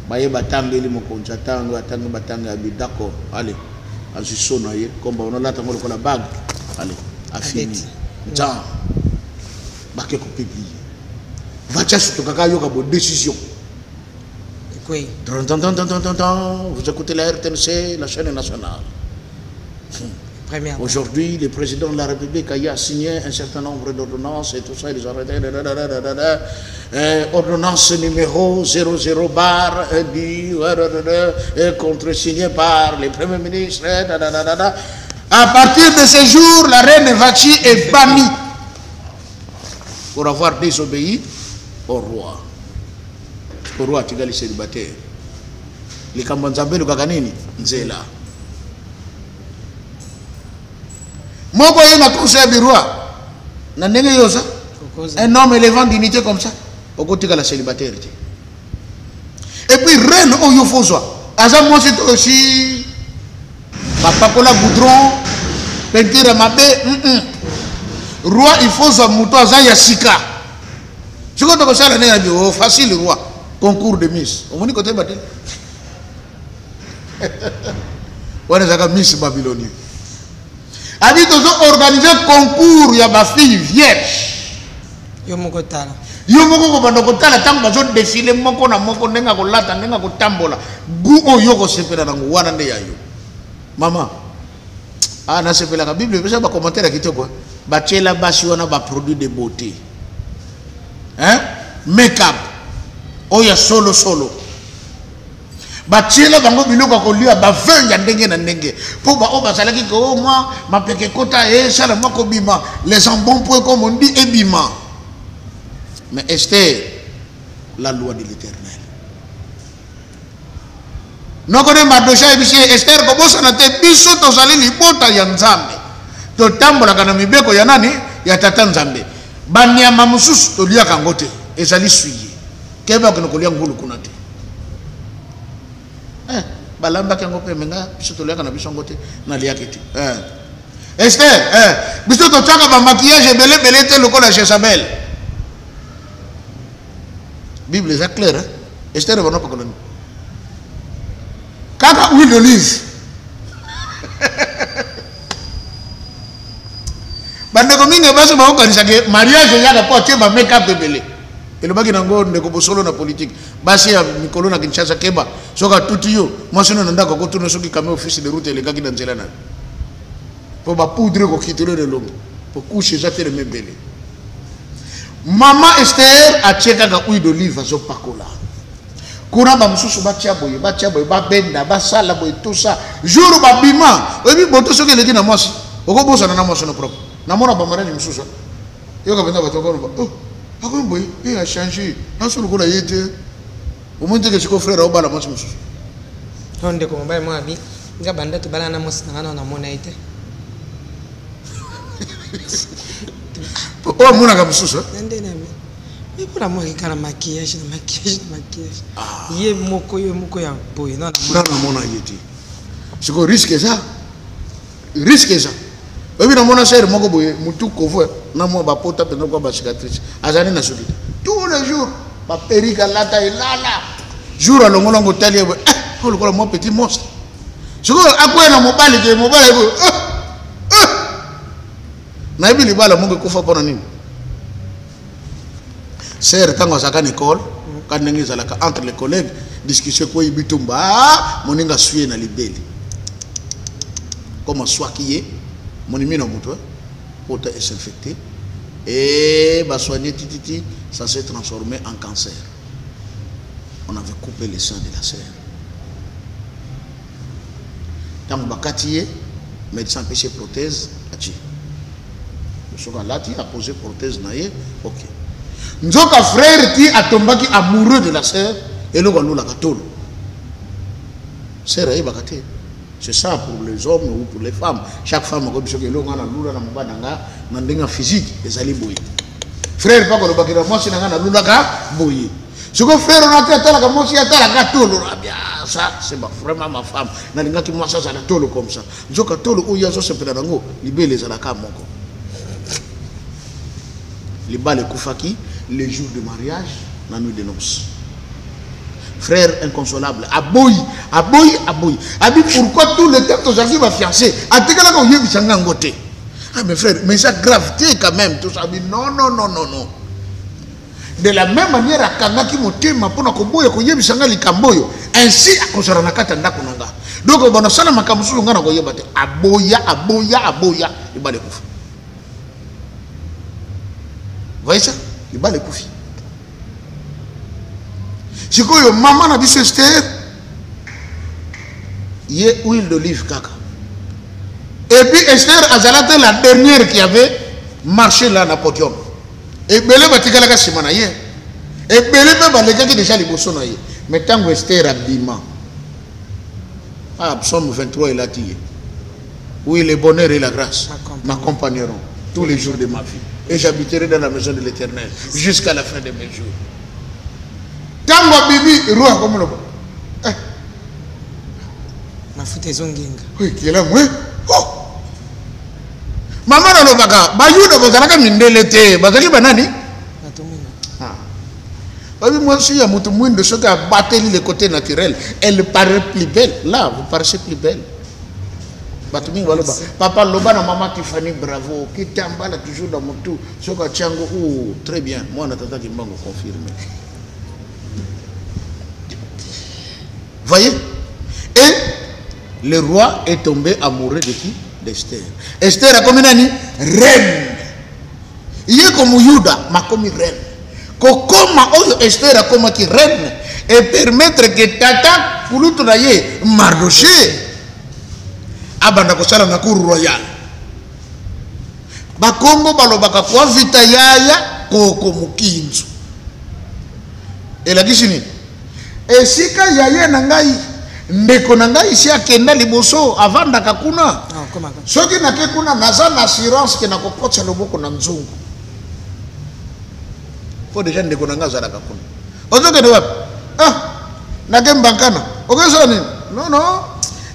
baye batanga ili mokonza tango atanga batanga abi d'accord allez azisona ye komba on lata ngolo kola bag allez afini ja baké ko publier va tchasso kaka yoka bo décision oui vous écoutez la RTNC la chaîne nationale. Aujourd'hui, le président de la République a signé un certain nombre d'ordonnances et tout ça, ils ont arrêté. Ordonnance numéro 00 bar contre-signée par le Premier ministre. À partir de ce jour, la reine Vachi est bannie pour avoir désobéi au roi. Au roi, tu es célibataire. Les Kambanzambe, le Kakanini, Nzela. Moko yena conseil du roi na ndenge yosa un homme élevant dignité comme ça okotika la célibataire et puis reine oyo fozwa aza moi c'est aussi papa kola goudron peinture mabe roi il faut zo muto aza ya sika siko to kosala ne abi o facile roi concours de miss omoni côté batel wana zaka miss Babylonie. Abi tozo organiser concours ya ba fille vierge. Yo moko tala. Yo moko ko bando ko tala tango bazo défiler moko na moko nenga ko lata nenga ko tambola. Gu oyo ko sepela nango wana nde yayo. Mama. Ah na sepela ka Bible pesa ba commentaire kitoko. Ba chela basi wana ba produit de beauté. Hein? Make-up. Oya solo. Bachela bango biloko kolia ba vin ya ndenge na ndenge po ba o basalaki ko moi mapeke kota sala moko bima les jambons point comme on dit ebima mais Esther la loi de l'Éternel nokone Mardochée bisi Esther kobosa na te biso tozali libota ya Nzambe totambola kana mibeko ya nani ya tata Nzambe banyama mususu toliaka ngote ezali suye keba kono kolia ngulu kuna te balamba kango pe menga biso toliaka na biso ngote na liaka te Esther biso totaka ba maquillage belé te lokola Jezabel Bible est claire Esther va pas connaître kaka huile d'olive bande ko mingi baso ba okanisa ke mariage yaka po tie ba make up belé ele baki nango ndeko bosolo na politique basi ya mikolo na Kinshasa keba soka tuti yo moi sino nanda ko tourner soki kamé office de route ele kaki na nzela na pour ba poudre ko kitelo de l'homme pour coucher ça te le belé Maman Esther a tcheka ka huile d'olive azo pakola kuna ba mususu ba tia boye ba benda ba sala boye tout ça jour ba bima obi boto soki leki na mwasi oko bosa na mwasi no propre na mona ba marani mususu yo ka benda ba toko ba ako boye il a changé na solo ko la yete o monte ke siko frère obala mwasi mususu onde ko mbaye mwa bi nga banda to bala na mwasi na mona ite oh mona ka mususu nande na mi mais pour la moi kana maquillage ye moko ya boy non na mona yeti siko risque ça obi na mona ser moko boye mutu kovo na mo ba pota pe ko ba cicatrice azani na soki tous les jours ba perika lata ilala jour alongo longo tali oh le ko mo petit monstre siko akwe na mobali ke mobali ko na ibi libala mungu kufa pona nini sœur tango saka école quand ndenge zalaka entre les collègues discussion ko ibitumba moninga suye na libeli comme soit qui est monimi na muto pour être infecté et ba soigner tititi ça s'est transformé en cancer on avait coupé le sein de la sœur tango bakatié médecin pêché prothèse achi soka lati a posé prothèse naie ok nzoka frère ti atombaki amoureux de la sœur et le galo la katolo sœur e bakate c'est ça pour les hommes ou pour les femmes chaque femme comme soki lo ngana lula na mabana nga na ndenga physique ezali boye frère pas ko bakira moi sina ngana lula ka boye soko frère on a tata la moi si atala ka tolo bien ça c'est vraiment ma femme na linga ki moi ça la tolo comme ça nzoka tolo o yazo se pela nango libele za la ka moko les balles koufaki les jours de mariage la nuit de noces frère inconsolable aboyi abi pourquoi tout le temps que j'arrive à fiancé atekala ko yebi sanga ngote ah mes frères mais ça gravité quand même tout ça non de la même manière akanga ki motema pona ko boye ko yebi sanga likamboyo ainsi akosara na kata ndako nanga donc bana sala makamsulu ngana ko yebate aboya ibale kufa voyez ça il bat les coups. Si quoi maman a dit Esther, il y a huile d'olive kaka. Et puis Esther Azalate la dernière qui avait marché là na podium. Et belé batika la simana ye. Et belé ba les gars qui déjà les bosso na ye. Mais tant que Esther abima. Ah psaume 23 il a dit. Oui le bonheur et la grâce m'accompagneront tous les jours de ma vie. Et j'habiterai dans la maison de l'Éternel jusqu'à la fin de mes jours. Tango bibi roi comme le ma foute zonginga. Oui, qui est là moi. Oh. Maman no baka, bayuda bozalaka mindelete, bazali banani? Ah. Oui, moi aussi ya mutu mwindo soki a battu le côté naturel, elle paraît plus belle. Là, vous paraissez plus belle. Papa Loba na maman Tiffany bravo qui t'emballe toujours dans mon tout soka tiango ou très bien moi na tata Kimbango confirmé voyez et le roi est tombé amoureux de qui d'Esther Esther a comme nani reine il est comme Yuda ma comme reine kokoma oyo Esther a comme qui reine et permettre que tata kulutu na ye Mardochée abanda kosala na cour royale bakongo balobaka kwa vita yaya koko mukinzu elakisi nini esika yaya na ngai ndeko na ngai isi akenda liboso avandaka kuna soki nake kuna naza na assurance ke nakokotisa loboko na nzungu po deja ndeko na ngai azalaka kuna ozokende wapi nake mbankana okesala nini non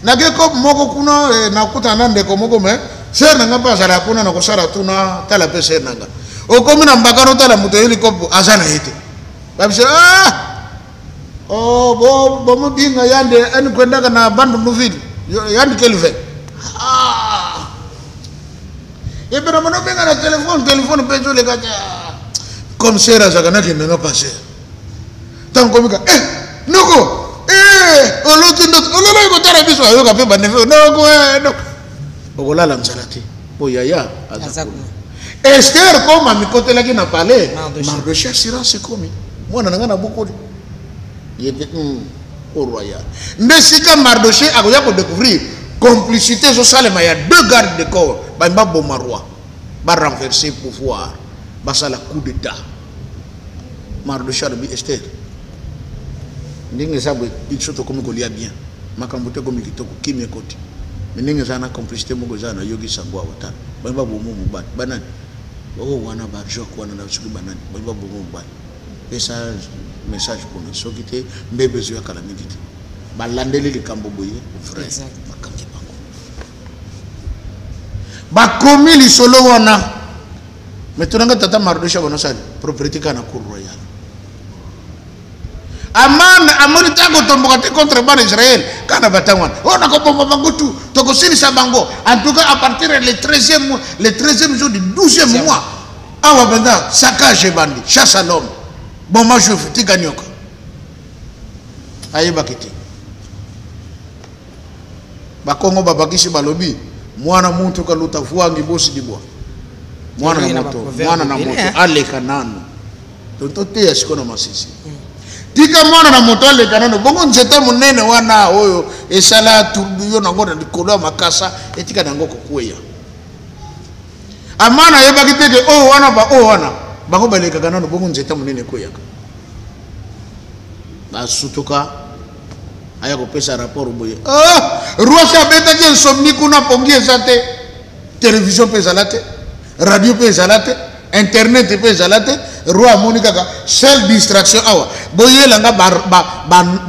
nake kope moko kuna nakutana na ndeko moko me ser na ngai mpe azalaka kuna nakosala tuna tala mpe ser na ngai okomi na mbakana otala moto oyeli kope aza na ye te babise bomo binga yande ani kwendaka na bandu muvili yandi kelve ebena mono benga na téléphone pejo le kaja comme sera zakana ki nanga passer tant comme ka noko olotu ndo ololo ko tara biso ayo ka pe banefe noko no okolala msalati po yaya azakuna Esther comme amikotela ki na palais Mardochée assurance komi mwana nanga na bokodi yete au royal ndesika Mardochée akoya ko découvrir complicité sociale ya deux gardes de corps ba boma roi ba renverser pouvoir ba sala coup d'état Mardochée bi Esther ndinge sabu ichoto komi ko lia bien makambo te komi kitoko kimia koti ndinge sana complicité moko zana yogi sangwa wata ba bomo mubati banani wana ba jok wana na suku banani ba bomo mubati message pour nous soki te mbebe zo yakala mingi te balandeli likambo boye vrai bakambi bango bakomi lisolo wana metonanga tata Mardochée bona sali propriété kana cour royale amoni tango tomboka te contre ban Israël kana batangwana ona ko bomba bango tout to ko silisa bango en tout cas à partir le 13e jour du 12e mois awa benda saccage bandi chasse à l'homme bon moi je fais tiganyoka aye bakiti bakongo babakisi balobi mwana muntu kaluta vuangi bosi dibwa mwana na moto aleka nano tonto te asikona masisi tika mwana na moto aleka nano bongo nzeta munene wana oyo esala turbiyo na ngona likolo makasa etika nango kokweya amana ye bakiteke wana bako baleka kanano bongo nzeta munene koyaka basutuka aya kopesa rapport boye roi sabeta ke insomnie kuna pongi ezate télévision pe zalate radio pe zalate internet pe zalate roi monika ka seule distraction awa boye langa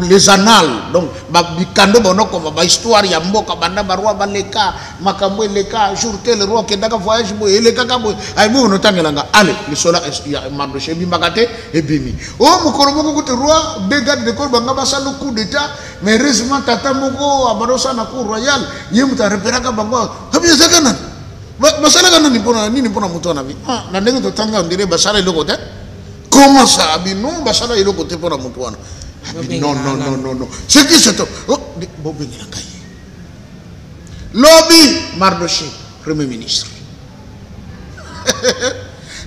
les annales donc bikando bonoko ba histoire ya mboka banda barwa baleka makambo eleka jour tel roi kendaka voyage boye eleka ka boye ay mo no tangelanga ale lisola ya Mardochée bimbakate ebimi mukoro moko kuti roi de garde de corps banga basalo coup d'état mais heureusement tata moko abarosa na cour royale yemuta reperaka bango habiza kana basala kana nini pona muto na bi na ndenge to tanga ndire basala iloko te comment ça abi non basala iloko te pona muto wana non c'est qui c'est bobengi ngai lobby Mardochée premier ministre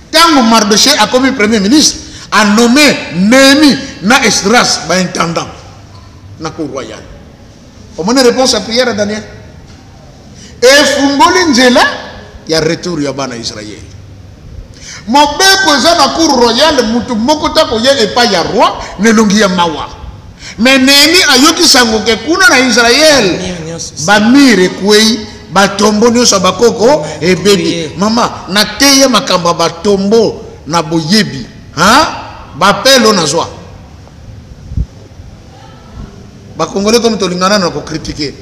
tango Mardochée a commis premier ministre a nommé Néhémie na Esdras ba intendant na cour royale au moins réponse à prière à Daniel et fungoli nzela ya retour ya bana Israël mobeko eza na cour royale mutu moko tako ye epa ya roi nelongi ya mawa mais Néhémie ayoki sango ke kuna na Israël bamire kwei batombo nyonso bakoko ebebi mama na teye makambo batombo na boyebi bapelo na zwa bakongole comme tolingana na ko critiquer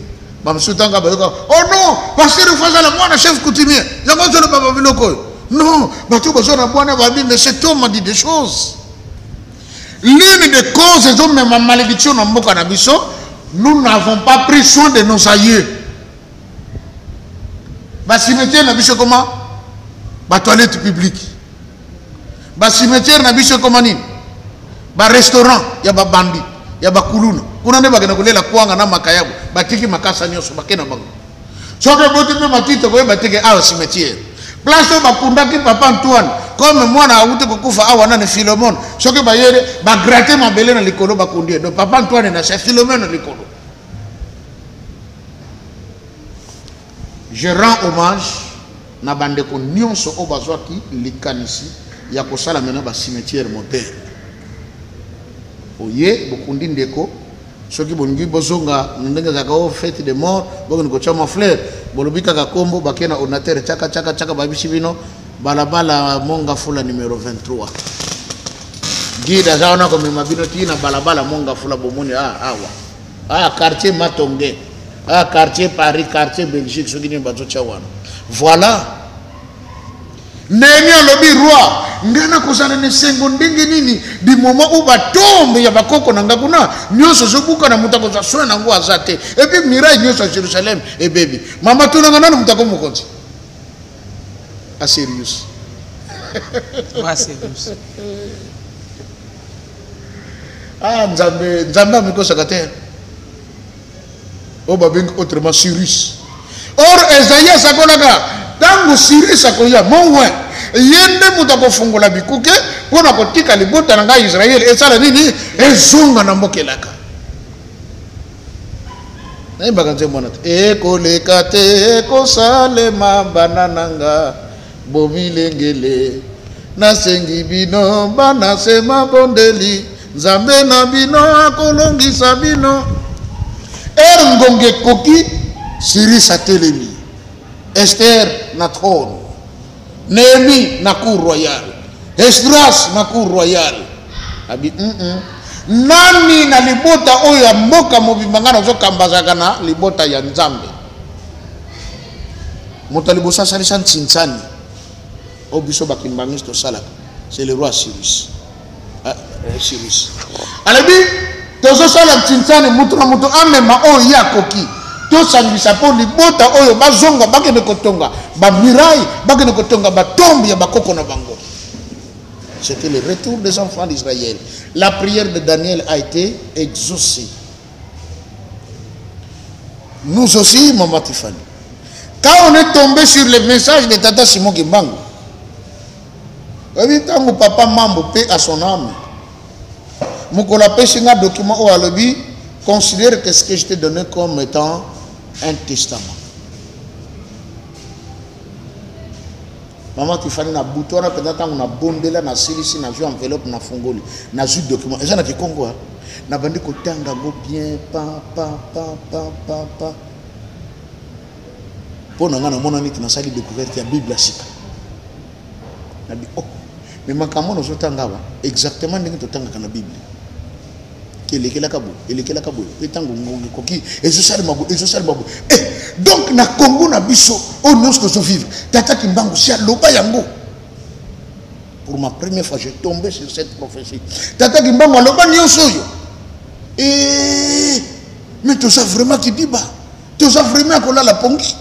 bamsutanga bayoka oh non pasteur Fazala mwana chef coutumier yango zolo baba biloko non batu bazona bwana babi mais cet homme m'a dit des choses. L'une des causes de ma malédiction na mboka na biso, nous n'avons pas pris soin de nos aïeux. Ba cimetière na biso comment ba toilette publique, ba cimetière na biso comment ni ba restaurant ya ba bandi ya ba kuluna kuna ne bagena kolela kwanga na makayabu batiki makasa nyoso bakena bango soke bote pe matito ko batike awa cimetière place ba kundaki papa Antoine comme mwana awute kokufa awa na Philomone soke ba yere ba gratter mabele na likolo ba kundie donc papa Antoine na chef Philomone na likolo. Je rends hommage na bande ko nyonso o bazwaki likanisi ya kosala mena ba cimetière moderne oye bokundi ndeko ceux qui bongi bozonga ndenge za kao fête de mort boko ni ko chama fleur bolobika ka kombo bakena ordinateur chaka chaka chaka babishi bino balabala monga fula numéro 23 gida zaona ko mabino tina balabala monga fula bomoni awa quartier Matonge quartier Paris quartier Belgique ceux qui ni bazo chawana voilà neni alobi roi ngana kozana ne sengo ndenge nini di moment où batombe ya bakoko na ngakuna nyoso zobuka na mutako za soin na ngo azate et puis miraille nyoso Jerusalem et baby mama tunanga nani mutako mokonzi a serious nzambe amikosa kate o babeng autrement Cyrus or Esaïe sakolaka tango Cyrus akoya monwe yende mutako fungola bikuke pona kotika libota na ngai Israël esala nini ezonga na mbokelaka na bakanze mwana ekoleka te ekosalema banananga bomilengele nasengi bino bana sema bondeli nzambe na bino akolongisa bino ngonge koki Cyrus atelemi Esther na trône Néhémie na cour royale Esdras na cour royale abi nani na libota oyo ya mboka mobimba ngana zokambazaka na libota ya nzambe moto libosa salisa ntsinsani obiso bakimbangisi tosalaka c'est le roi Cyrus Cyrus alobi tozosala ntsinsani mutu na mutu amema oyo ya koki tosangisa po libota oyo bazonga bakende kotonga ba miraille bakende kotonga batombe ya bakoko na bango. C'était le retour des enfants d'Israël. La prière de Daniel a été exaucée. Nous aussi, Maman Tiffany. Quand on est tombé sur le message de Tata Simon Kimbangu, quand papa Mambo paix à son âme, Mukola Peshinga document au Alobi considère que ce que je t'ai donné comme étant un testament. Maman Tiffany na bouton na peut-être on a bondé là na silisi na vu enveloppe na fongoli na ju document et ça na Congo na bandi ko tanga go bien pa pour nga na mona niti na sali découverte ya Bible sika na bi oh mais makamo no zotanga ba exactement ndenge totanga kana Bible elekela kabo etango ngongi koki ezosala mabu donc na Congo na biso on nous que je vivre Tata Kimbangu si aloba yango pour ma première fois j'ai tombé sur cette prophétie Tata Kimbangu aloba nyonso yo mais tout ça vraiment qui dit ba tout ça vraiment kola la pongi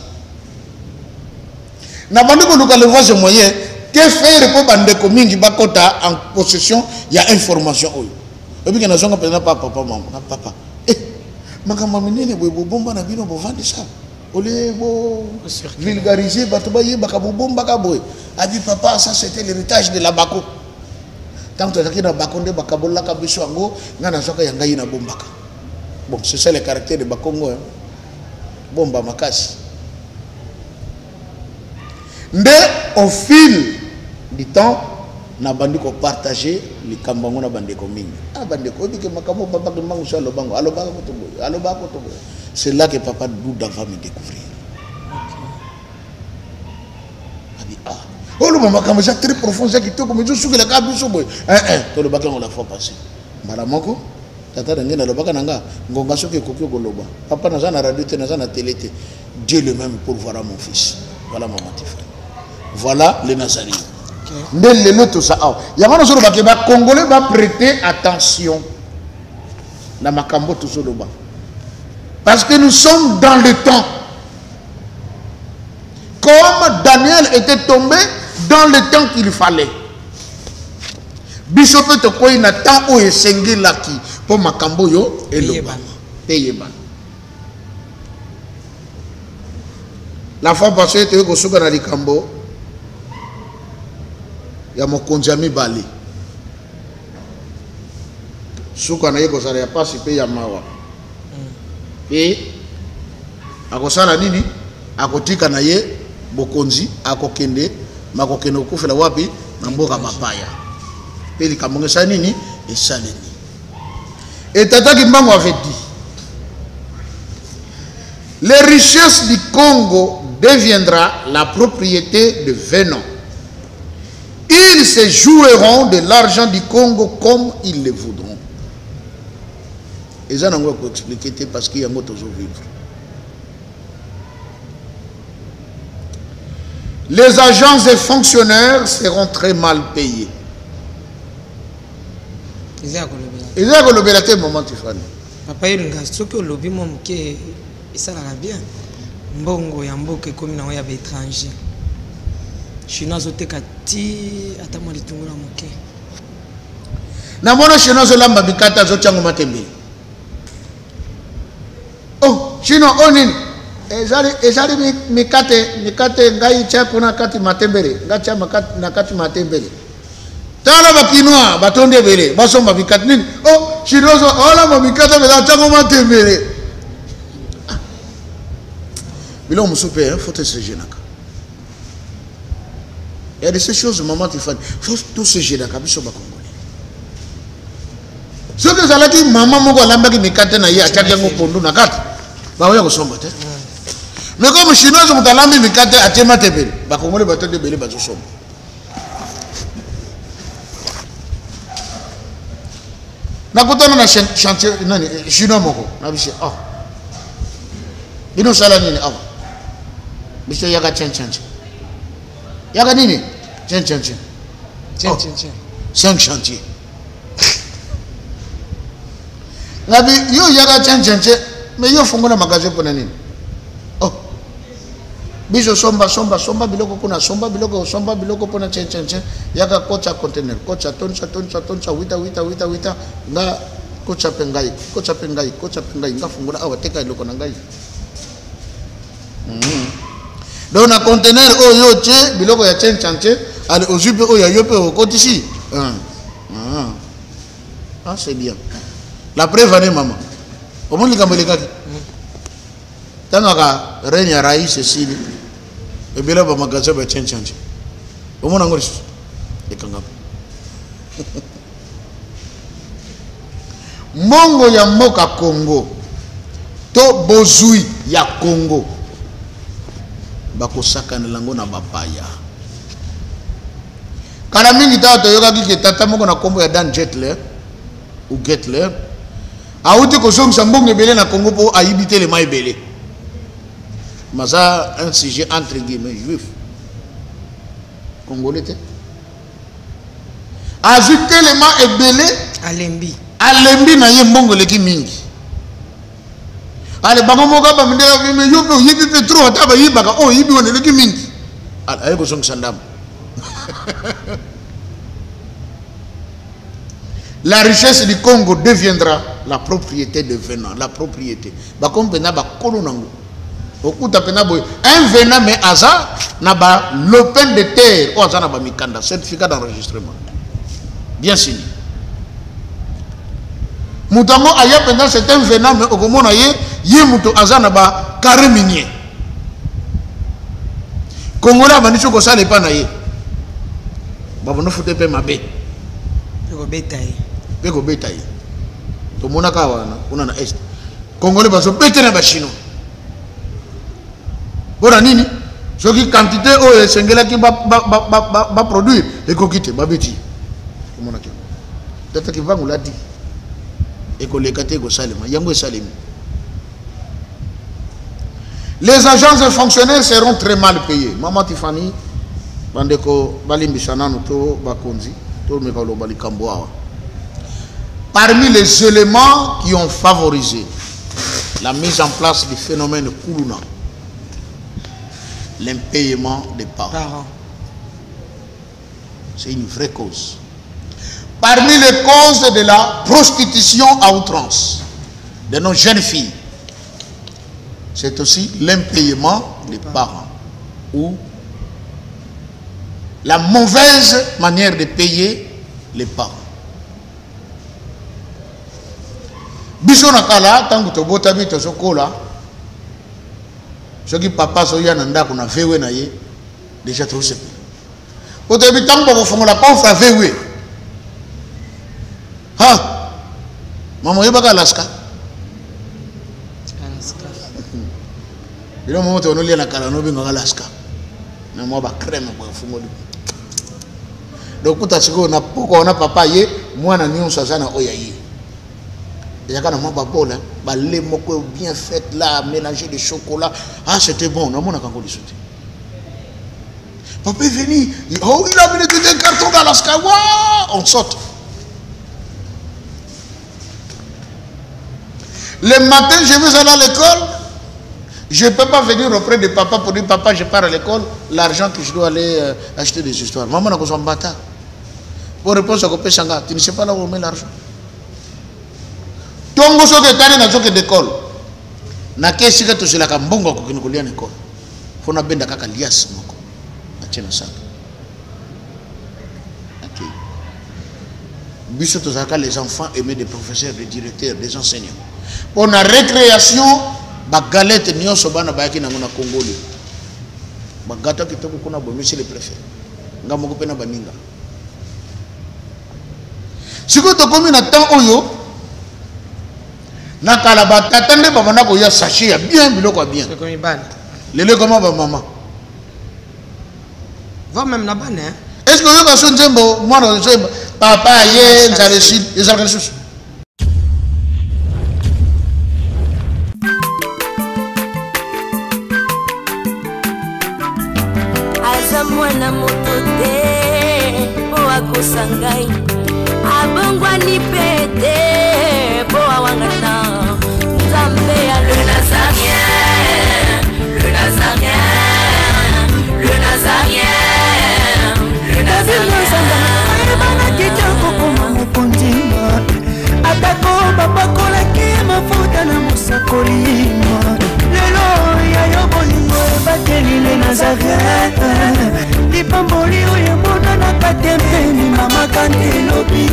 na bandi ko luka le voisin moyen que faire pour bande ko mingi bakota en possession il y a information oyo. Et puis, papa, maman, papa. Makamba minene boy bomba na bino bovandi ça. Ole bo vulgariser batobaye bakabo bomba kaboy. A dit papa, ça c'était l'héritage de la Bako. Tant que tu as Bako de bakabola kabiso ango, ngana soka yangai na bombaka. Bon, c'est ça le caractère de Bakongo. Bomba makasi. Mais au fil du temps, na bandi ko partager li kambango na bandi ko mingi bandi ko dike makamo papa ke mangu solo bango alo ba ko to c'est là que papa Douda va me découvrir. Oh le maman comme ça très profond ça qui to comme je suis que la kabiso boy to le baka on la fois passé mara moko tata ngena lo baka nanga ngonga soki kokyo goloba papa na na radio te na na télé te Dieu le même pour voir mon fils voilà maman Tiffany voilà les Nazaréens. Il y a un Congolais va prêter attention dans Makambo Tuzoloba. Parce que nous sommes dans le temps. Comme Daniel était tombé dans le temps qu'il fallait. Bishop te quoi il temps où il s'engage là qui pour Makambo yo et le Payeba. La fois passée, tu es au Souga na Likambo. Ya mokonzi mibali suka na yeko sala ya pasi pe ya mawa akosala nini akotika na ye bokonzi akokende makokende okufela wapi na mboka mapaya pe likambo ngesa nini esaleni et Tata Kimbangu avait dit Les richesses du Congo deviendra la propriété de Venom. Ils se joueront de l'argent du Congo comme ils le voudront. Et ça, on va expliquer parce qu'il y a un autre vivre. Les agents et fonctionnaires seront très mal payés. Ils ont un moment papa Iringa, ce que le lobby mom qui ça la bien. Mbongo ya mboke comme na ya étranger. Chinois oteka ti atamo litungula moke. Na mona chinois lamba bikata zo chango matembe. Oh, chino onin. Ezali mikate ngai cha kuna kati matembele, ngacha makati na kati matembele. Tala bakinwa batonde bele, basomba bikate nini? Oh, chinois ola mabikata bela chango matembele. Bilo musupe, hein, faut te se gêner. Il y a de ces choses, maman, il faut tout se gêner. Ce que ça a dit, maman, mon gars, l'ambaki mikate na ye, achaki yango pondu na kati. Ba oya kosomba te. Mais comme chinois, je m'entends l'ambi mikate achema tebele. Ba kongole batonde bele ba somba. Nakutana na chantier nani chinois moko. Na bishi, oh. Bino sala nini, oh. Monsieur Yaga Chen. Yaga nini? Chen. 5 chantiers. Nabi yo Yaga Chen. Mais yo fongola magasin pour nini? Oh. Biso somba biloko kuna somba biloko pona chen. Yaga kocha container, kocha toncha wita nga kocha pengai nga fongola awateka iloko na ngai. Dans un conteneur, oh yo tche, biloko ya chen allez au jupe oh ya yope au côté ici. Ah c'est bien. La preuve est maman. Au moins les gambelikaki. Tanga règne à raïs ceci. Et bien là ba magasin ba chen. Au moins ngori. Et kanga. Mongo ya moka Congo. To bozui ya Congo. Bakosaka na lango na bapaya. Kana mingi tato yoga ki tata moko na kombo ya Dan Jetler ou Getler. Auti ko som sambonge belé na Congo po ayibité le mai belé. Maza un sujet entre guillemets juif. Congolais te. Ajouter le mai ebelé alembi na ye mbongo leki mingi. Ale bango moka ba mindela me yope yibi petro ataba yibaka oh yibi wonele ki mingi ala ayeko song sandam. La richesse du Congo deviendra la propriété de Venom, la propriété ba kompena ba kolo nango okuta pena boy un Venom mais aza na ba lopin de terre o aza na ba mikanda certificat d'enregistrement bien signé. Mutango aya pendant c'est un Venom mais okomona ye muto azana ba carré minier. Kongola manicho ko sale pa na ye. Ba bono fote pe mabe. Peko betaye. To mona ka wana kuna na est. Kongole ba so bete na ba chino. Bona nini? Soki quantité o sengela ki ba produire e ko kite ba beti. To mona ki. Tata ki vangu la di. Les agents et fonctionnaires seront très mal payés. Maman Tiffany, parmi les éléments qui ont favorisé la mise en place du phénomène Kuluna, l'impayement des parents. C'est une vraie cause. Parmi les causes de la prostitution à outrance de nos jeunes filles, c'est aussi l'impayement des parents ou la mauvaise manière de payer les parents. Biso nakala tangu tobota bito sokola soki papa soya nanda kuna vewe na ye déjà trop c'est. Otebi tango ko fongola pa vewe. Maman yebaka Alaska. Il y a un moment où on a la carano bien dans Alaska. Mais moi ba crème pour fumo. Donc quand tu as pourquoi on a papa yé, moi na nion ça na oyayi. Il y a quand même pas bon là, ba lait moko bien fait là, mélanger de chocolat. Ah c'était bon, on a encore du sauté. Papa est venu, oh il a mis des cartons d'Alaska, waouh, on saute. Le matin je vais aller à l'école. Je ne peux pas venir auprès de papa pour dire papa je pars à l'école, l'argent que je dois aller acheter des histoires. Maman n'a pas besoin de bâtard. Pour répondre à Kopé Changa, tu ne sais pas là où on met l'argent. Tongo so que tane na so que d'école. Na kesi que tu sais la kambongo ko kinu kulia l'école. Faut na benda kaka lias moko. Na tena ça. OK. Biso to zaka les enfants aimer des professeurs, des directeurs, des enseignants. Pour la récréation ba galette nyonso bana bayaki na ngona Congoli ba gata kitoko kuna bo monsieur le préfet ngamoko pena baninga siko to komi na temps oyo na kala ba tatande ba bana ko ya sachet ya bien biloko bien c'est comme ban lele comment ba maman va même na ban hein est-ce que yo ba so nzembo mwana nzembo papa ye nzale sil ezaka lisusu mwana moto te po akosangai abongwani pete po awangana nzambe ya le nazarien le nazarien le nazarien le nazarien bana kitoko koma mokondima atako bapakolaki mafuta na mosakolima lelo ya yo bolingo bateli le nazarien lipamboli oyo monanaka tempeni mama kandelobi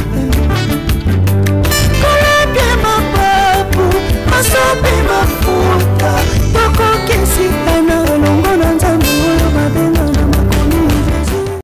koleke mapapu masope